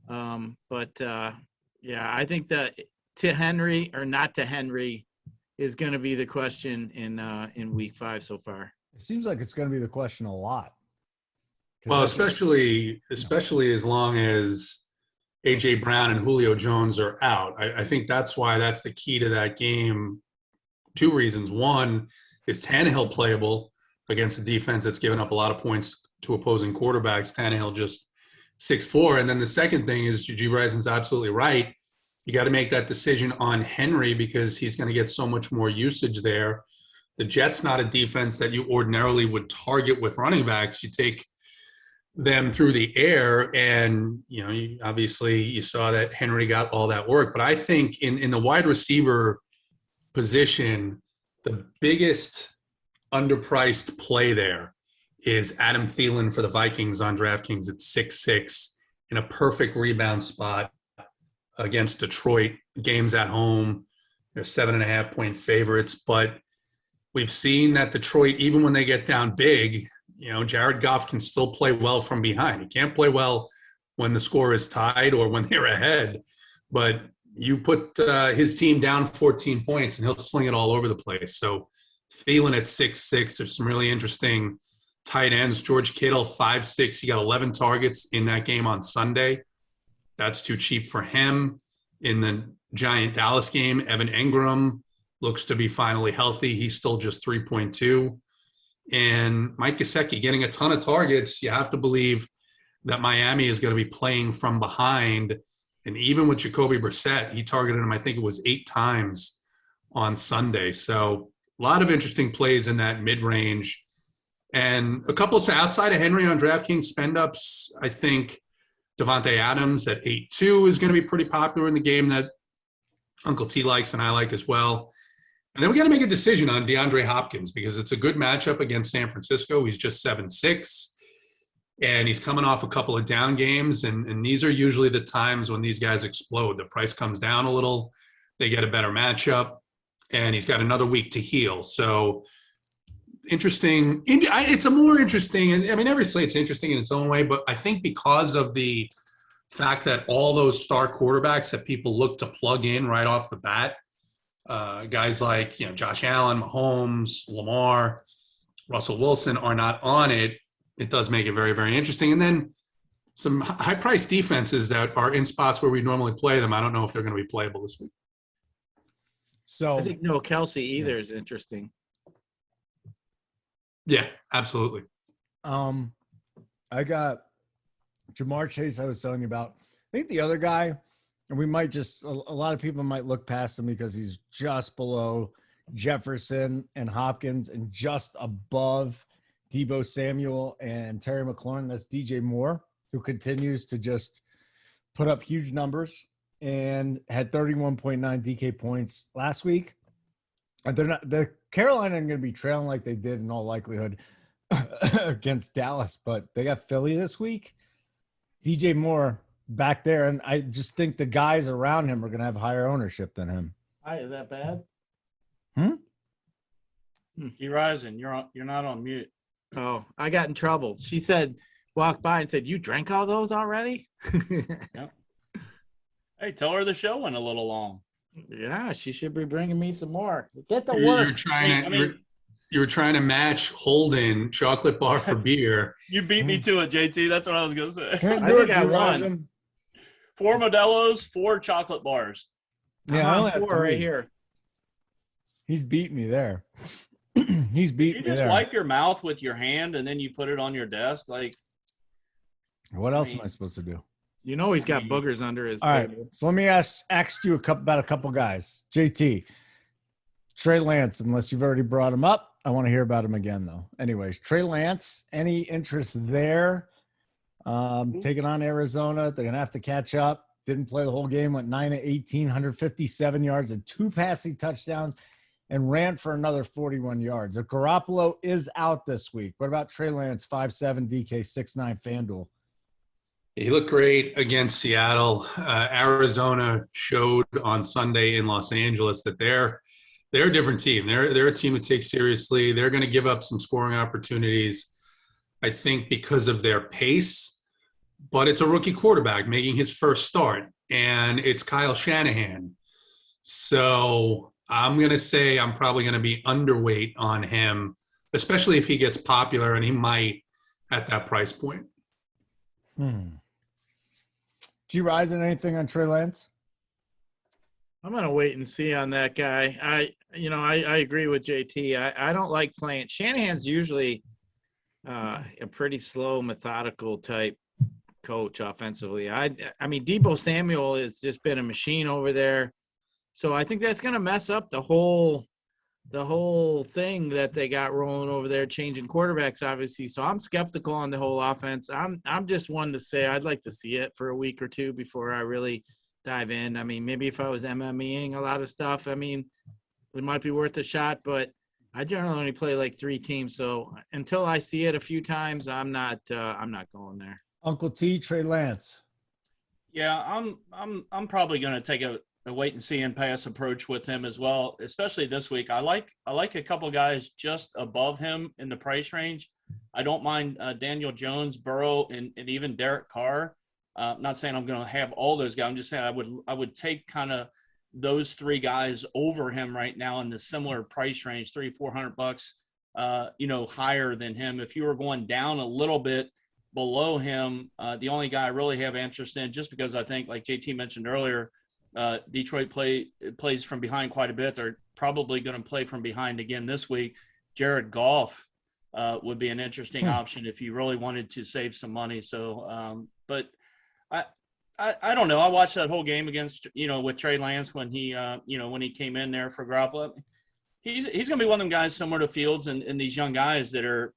Yeah, I think that to Henry or not to Henry is going to be the question in week 5 so far. It seems like it's going to be the question a lot. Well, especially as long as AJ Brown and Julio Jones are out. I think that's the key to that game. 2 reasons. One, is Tannehill playable against a defense that's given up a lot of points to opposing quarterbacks? Tannehill just 6'4". And then the second thing is G-Rizen's absolutely right. You got to make that decision on Henry because he's going to get so much more usage there. The Jets not a defense that you ordinarily would target with running backs. You take them through the air, and obviously you saw that Henry got all that work. But I think in the wide receiver position, the biggest underpriced play there is Adam Thielen for the Vikings on DraftKings at 6'6" in a perfect rebound spot against Detroit. The game's at home. They're 7.5-point favorites, but we've seen that Detroit, even when they get down big, Jared Goff can still play well from behind. He can't play well when the score is tied or when they're ahead, but you put his team down 14 points and he'll sling it all over the place. So Thielen at 6'6", there's some really interesting tight ends. George Kittle, 5'6". He got 11 targets in that game on Sunday. That's too cheap for him. In the Giant Dallas game, Evan Engram looks to be finally healthy. He's still just 3.2. And Mike Gesicki getting a ton of targets. You have to believe that Miami is going to be playing from behind. And even with Jacoby Brissett, he targeted him, I think it was 8 times on Sunday. So a lot of interesting plays in that mid-range. And a couple of outside of Henry on DraftKings spend-ups, I think Devontae Adams at 8.2 is going to be pretty popular in the game that Uncle T likes and I like as well. And then we got to make a decision on DeAndre Hopkins because it's a good matchup against San Francisco. He's just 7'6", and he's coming off a couple of down games. And these are usually the times when these guys explode. The price comes down a little. They get a better matchup, and he's got another week to heal. So interesting. It's a more interesting, and I mean, every slate's interesting in its own way, but I think because of the fact that all those star quarterbacks that people look to plug in right off the bat, guys like Josh Allen, Mahomes, Lamar, Russell Wilson are not on it. It does make it very, very interesting. And then some high-priced defenses that are in spots where we normally play them. I don't know if they're going to be playable this week. So I think no Kelsey either is interesting. Yeah, absolutely. I got Jamar Chase I was telling you about. I think the other guy, and we might just a lot of people might look past him because he's just below Jefferson and Hopkins and just above Deebo Samuel and Terry McLaurin. That's DJ Moore, who continues to just put up huge numbers and had 31.9 DK points last week. And the Carolina are going to be trailing like they did in all likelihood against Dallas, but they got Philly this week. DJ Moore back there, and I just think the guys around him are going to have higher ownership than him. Hi, is that bad? G-Rizen, you're not on mute. Oh, I got in trouble. She said, walked by and said, "You drank all those already?" Yep. Hey, tell her the show went a little long. Yeah, she should be bringing me some more. Get the You work. were trying to match Holden chocolate bar for beer. You beat me to it, JT. That's what I was going to say. I think I won. 4 Modelo's, 4 chocolate bars. Yeah, I only have 4 3 right here. He's beat me there. He's beat You me just there. wipe your mouth with your hand and then you put it on your desk. Like, What else am I supposed to do? You know he's got boogers under his All right, table. so let me ask you about a couple guys. JT, Trey Lance, unless you've already brought him up. I want to hear about him again, though. Anyways, Trey Lance, any interest there? Taking on Arizona. They're going to have to catch up. Didn't play the whole game, went 9 of 18, 157 yards and 2 passing touchdowns, and ran for another 41 yards. If Garoppolo is out this week, what about Trey Lance, 5'7", DK, 6'9", FanDuel? He looked great against Seattle. Arizona showed on Sunday in Los Angeles that they're a different team. They're a team to take seriously. They're going to give up some scoring opportunities, I think, because of their pace. but it's a rookie quarterback making his first start, and it's Kyle Shanahan. So I'm going to say I'm probably going to be underweight on him, especially if he gets popular, and he might at that price point. G-Rizen, anything on Trey Lance? I'm going to wait and see on that guy. I agree with JT. I don't like playing. Shanahan's usually a pretty slow, methodical type coach offensively. I mean, Deebo Samuel has just been a machine over there. So I think that's going to mess up the whole thing that they got rolling over there, changing quarterbacks, obviously. So I'm skeptical on the whole offense. I'm just one to say I'd like to see it for a week or two before I really dive in. I mean, maybe if I was MMEing a lot of stuff, I mean, it might be worth a shot, but I generally only play like 3 teams. So until I see it a few times, I'm not going there. Uncle T, Trey Lance. Yeah, I'm probably going to take a wait and see and pass approach with him as well, especially this week. I like a couple guys just above him in the price range. I don't mind Daniel Jones, Burrow, and even Derek Carr. Not saying I'm going to have all those guys. I'm just saying I would take kind of those 3 guys over him right now in the similar price range, $300-400, higher than him. If you were going down a little bit below him, the only guy I really have interest in, just because I think, like JT mentioned earlier, Detroit plays from behind quite a bit. They're probably going to play from behind again this week. Jared Goff would be an interesting option if you really wanted to save some money. So, but I don't know. I watched that whole game against, with Trey Lance when he came in there for Garoppolo. He's going to be one of them guys similar to Fields and these young guys that are,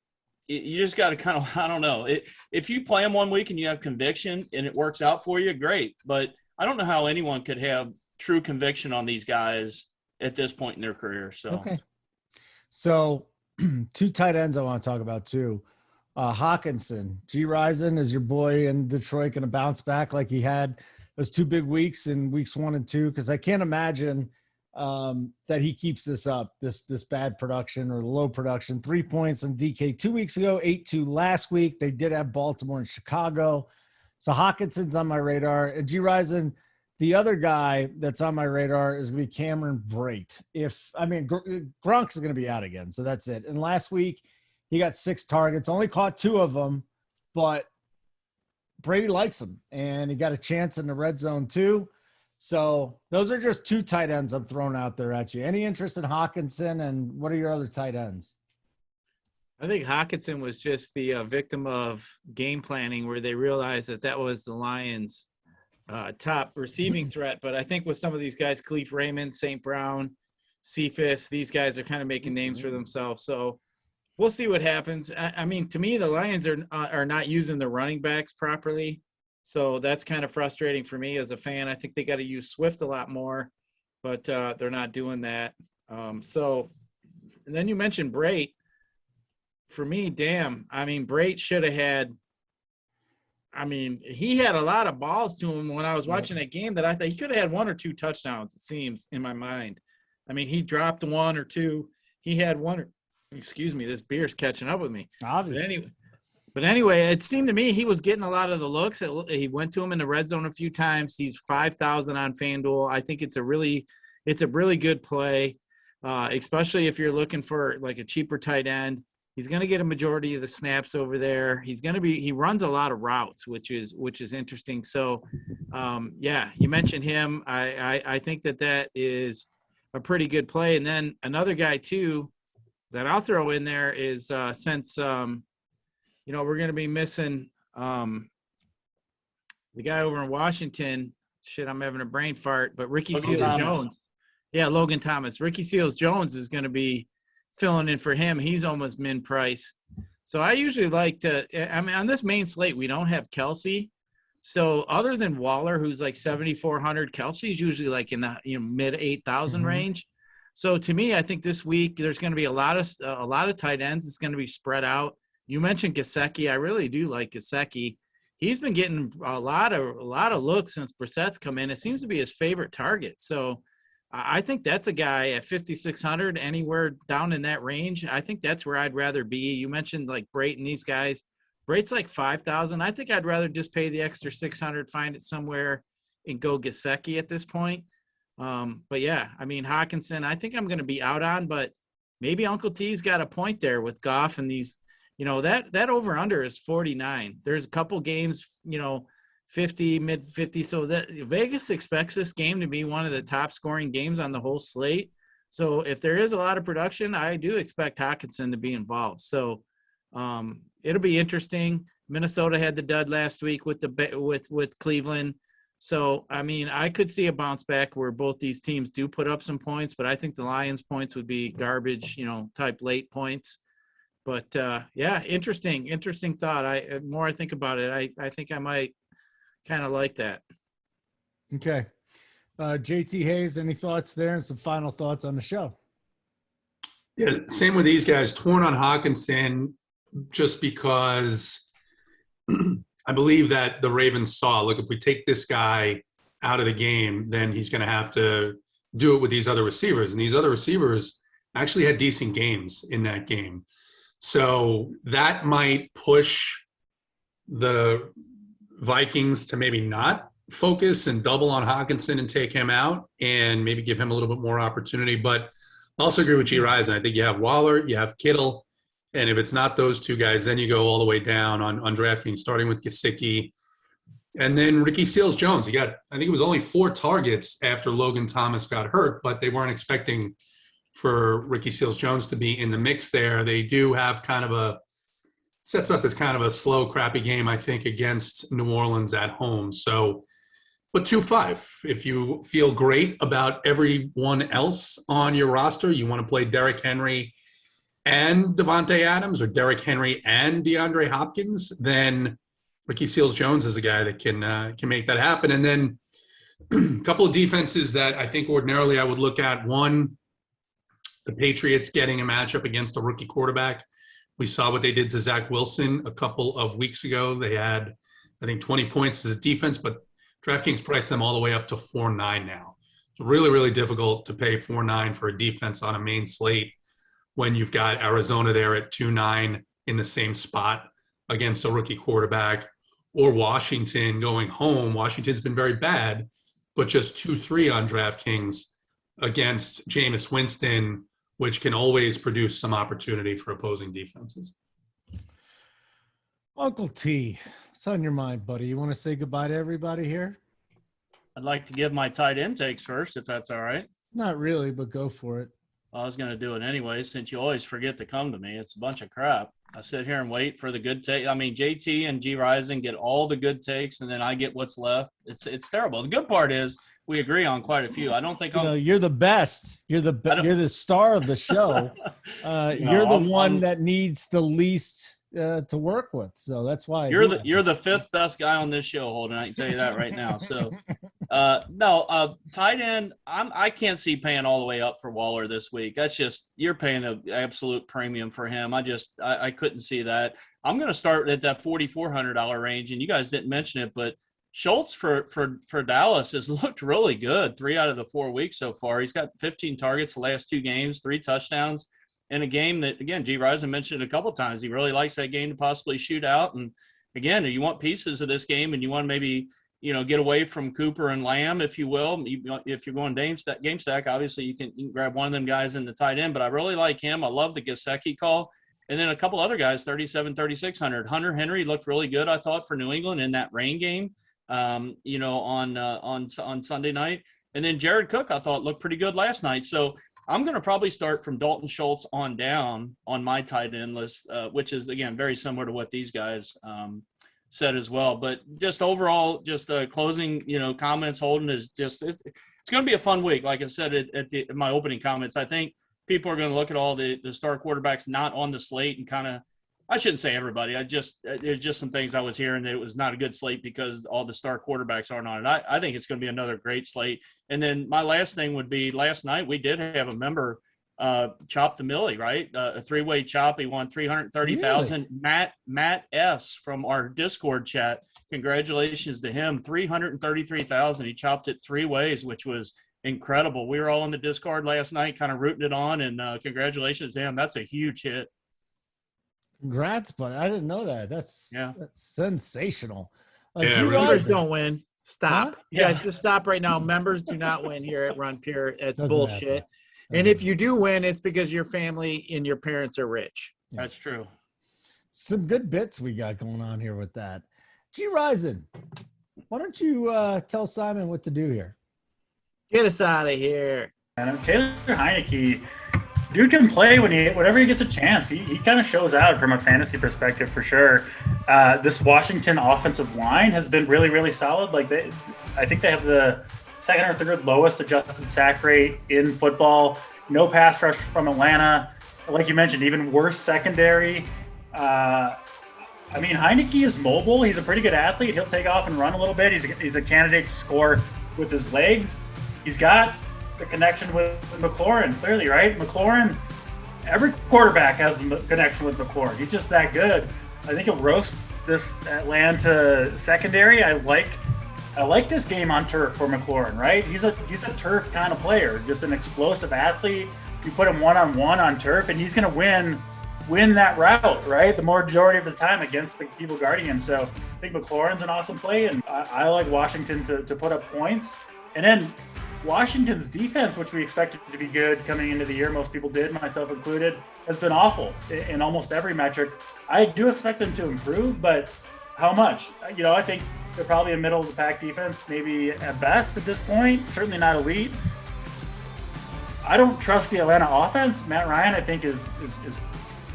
you just got to kind of, I don't know. If you play them one week and you have conviction and it works out for you, great. But I don't know how anyone could have true conviction on these guys at this point in their career. So, okay. So 2 tight ends I want to talk about too. Hawkinson, G-Rizen, is your boy in Detroit going to bounce back like he had those 2 big weeks in weeks 1 and 2? Because I can't imagine that he keeps this up, this bad production or low production. 3 points on DK 2 weeks ago, 8-2 last week. They did have Baltimore and Chicago. So Hawkinson's on my radar. And G-Rizen, the other guy that's on my radar is going to be Cameron Brate. Gronk's going to be out again, so that's it. And last week, he got 6 targets, only caught 2 of them, but Brady likes him, and he got a chance in the red zone too. So those are just 2 tight ends I'm throwing out there at you. Any interest in Hawkinson, and what are your other tight ends? I think Hawkinson was just the victim of game planning where they realized that was the Lions' top receiving threat. But I think with some of these guys, Khalif Raymond, St. Brown, Cephas, these guys are kind of making names for themselves. So we'll see what happens. I mean, to me, the Lions are not using the running backs properly. So that's kind of frustrating for me as a fan. I think they got to use Swift a lot more, but they're not doing that. And then you mentioned Brate. For me, Brate should have had – he had a lot of balls to him when I was watching that game that I thought he could have had 1 or 2 touchdowns, it seems, in my mind. He dropped 1 or 2. He had 1 or – excuse me, this beer's catching up with me. Obviously. But anyway, it seemed to me he was getting a lot of the looks. He went to him in the red zone a few times. He's 5,000 on FanDuel. I think it's a really good play, especially if you're looking for like a cheaper tight end. He's going to get a majority of the snaps over there. He runs a lot of routes, which is interesting. So, you mentioned him. I think that is a pretty good play. And then another guy too that I'll throw in there is since we're going to be missing the guy over in Washington. Shit, I'm having a brain fart. But Ricky Seals-Jones. Yeah, Logan Thomas. Ricky Seals-Jones is going to be filling in for him. He's almost min price. So I usually like to on this main slate, we don't have Kelsey. So other than Waller, who's like 7,400, Kelsey's usually like in the mid 8,000 range. So to me, I think this week there's going to be a lot of tight ends. It's going to be spread out. You mentioned Gesicki. I really do like Gesicki. He's been getting a lot of looks since Brissett's come in. It seems to be his favorite target. So I think that's a guy at 5,600, anywhere down in that range. I think that's where I'd rather be. You mentioned like Brayton, these guys. Rate's like 5,000. I think I'd rather just pay the extra 600, find it somewhere, and go Gesicki at this point. But yeah, I mean, Hawkinson, I think I'm going to be out on, but maybe Uncle T's got a point there with Goff and these, that over under is 49. There's a couple games, 50, mid 50. So that Vegas expects this game to be one of the top scoring games on the whole slate. So if there is a lot of production, I do expect Hawkinson to be involved. So it'll be interesting. Minnesota had the dud last week with with Cleveland. So, I mean, I could see a bounce back where both these teams do put up some points, but I think the Lions points would be garbage, type late points. But yeah, interesting thought. The more I think about it, I think I might kind of like that. Okay. JT Hayes, any thoughts there and some final thoughts on the show? Yeah, same with these guys. Torn on Hawkinson just because I believe that the Ravens saw, look, if we take this guy out of the game, then he's going to have to do it with these other receivers. And these other receivers actually had decent games in that game. So that might push the Vikings to maybe not focus and double on Hawkinson and take him out and maybe give him a little bit more opportunity. But I also agree with G-Rizen. I think you have Waller, you have Kittle, and if it's not those two guys, then you go all the way down on DraftKings, starting with Gesicki. And then Ricky Seals-Jones. He got, I think it was only 4 targets after Logan Thomas got hurt, but they weren't expecting for Ricky Seals-Jones to be in the mix there. They do have sets up as kind of a slow, crappy game, I think, against New Orleans at home. So, but 2-5. If you feel great about everyone else on your roster, you want to play Derrick Henry and Devontae Adams or Derrick Henry and DeAndre Hopkins, then Ricky Seals-Jones is a guy that can make that happen. And then a couple of defenses that I think ordinarily I would look at. One, the Patriots getting a matchup against a rookie quarterback. We saw what they did to Zach Wilson a couple of weeks ago. They had, I think, 20 points as a defense, but DraftKings priced them all the way up to 4.9 now. It's really, really difficult to pay 4.9 for a defense on a main slate when you've got Arizona there at 2.9 in the same spot against a rookie quarterback, or Washington going home. Washington's been very bad, but just 2.3 on DraftKings against Jameis Winston, which can always produce some opportunity for opposing defenses. Uncle T, what's on your mind, buddy? You want to say goodbye to everybody here? I'd like to give my tight end takes first, if that's all right. Not really, but go for it. I was going to do it anyway, since you always forget to come to me. It's a bunch of crap. I sit here and wait for the good take. I mean, JT and G-Rizen get all the good takes, and then I get what's left. It's terrible. The good part is we agree on quite a few. I don't think you're the best. You're the star of the show. You're the one that needs the least to work with. So that's why you're the 5th best guy on this show, Holden. I can tell you that right now. So tight end, I can't see paying all the way up for Waller this week. That's just, you're paying an absolute premium for him. I couldn't see that. I'm going to start at that $4,400 range, and you guys didn't mention it, but Schultz for Dallas has looked really good 3 out of the 4 weeks so far. He's got 15 targets the last 2 games, 3 touchdowns in a game that, again, G-Rizen mentioned a couple of times. He really likes that game to possibly shoot out. And again, you want pieces of this game, and you want to maybe, get away from Cooper and Lamb, if you will. If you're going game stack, obviously you can grab one of them guys in the tight end, but I really like him. I love the Gesicki call. And then a couple other guys, 3,600. Hunter Henry looked really good, I thought, for New England in that rain game, on Sunday night. And then Jared Cook, I thought, looked pretty good last night. So I'm going to probably start from Dalton Schultz on down on my tight end list, which is, again, very similar to what these guys said as well. But just overall, just closing, comments, Holden, is just it's going to be a fun week. Like I said in my opening comments, I think people are going to look at all the star quarterbacks not on the slate and kind of, I shouldn't say everybody. There's just some things I was hearing that it was not a good slate because all the star quarterbacks aren't on it. I think it's going to be another great slate. And then my last thing would be, last night we did have a member chop the Millie, right? A 3-way chop. He won $330,000. Really? Matt S from our Discord chat. Congratulations to him. $333,000. He chopped it 3 ways, which was incredible. We were all in the Discord last night, kind of rooting it on, and congratulations to him. That's a huge hit. Congrats, buddy. I didn't know that. That's sensational. Yeah, Members really. don't win. Stop. Huh? You guys, just stop right now. Members do not win here at Run Pure. It's Doesn't bullshit. happen. And if you do win, it's because your family and your parents are rich. That's true. Some good bits we got going on here with that. G-Rizen, why don't you tell Simon what to do here? Get us out of here. And Taylor Heineke, dude can play whenever he gets a chance. He kind of shows out from a fantasy perspective for sure. This Washington offensive line has been really, really solid. I think they have the second or third lowest adjusted sack rate in football. No pass rush from Atlanta. Like you mentioned, even worse secondary. Heineke is mobile. He's a pretty good athlete. He'll take off and run a little bit. He's a candidate to score with his legs. He's got the connection with McLaurin, clearly, right? McLaurin, every quarterback has the connection with McLaurin. He's just that good. I think he'll roast this Atlanta secondary. I like this game on turf for McLaurin, right? He's a turf kind of player, just an explosive athlete. You put him one-on-one on turf, and he's going to win that route, right? The majority of the time against the people guarding him. So I think McLaurin's an awesome play, and I like Washington to put up points. And then Washington's defense, which we expected to be good coming into the year, most people did, myself included, has been awful in almost every metric. I do expect them to improve, but how much? I think they're probably a middle of the pack defense, maybe at best at this point, certainly not elite. I don't trust the Atlanta offense. Matt Ryan, I think, is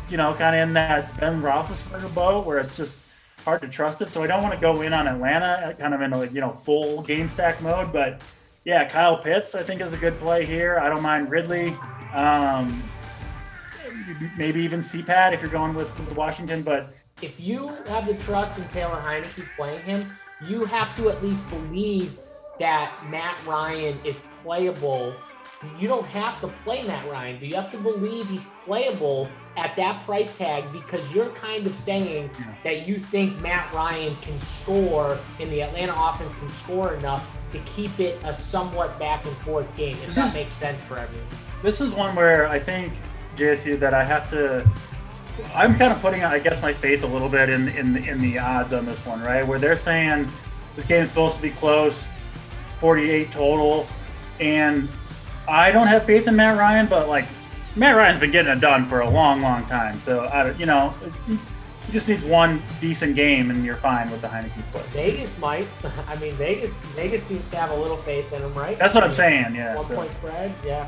kind of in that Ben Roethlisberger boat where it's just hard to trust it. So I don't want to go in on Atlanta kind of in a full game stack mode. But yeah, Kyle Pitts, I think, is a good play here. I don't mind Ridley. Maybe even CPAT if you're going with Washington. But if you have the trust in Taylor Heineke playing him, you have to at least believe that Matt Ryan is playable. You don't have to play Matt Ryan, but you have to believe he's playable at that price tag because you're kind of saying that you think Matt Ryan can score and the Atlanta offense can score enough to keep it a somewhat back and forth game, if that makes sense for everyone. This is one where I think, JSU, that I'm kind of putting, I guess, my faith a little bit in the odds on this one, right? Where they're saying this game's supposed to be close, 48 total, and I don't have faith in Matt Ryan, but Matt Ryan's been getting it done for a long, long time. So he just needs one decent game, and you're fine with the Heineke play. Vegas might. Vegas seems to have a little faith in him, right? That's what I'm saying. Yeah. 1 point spread. Yeah.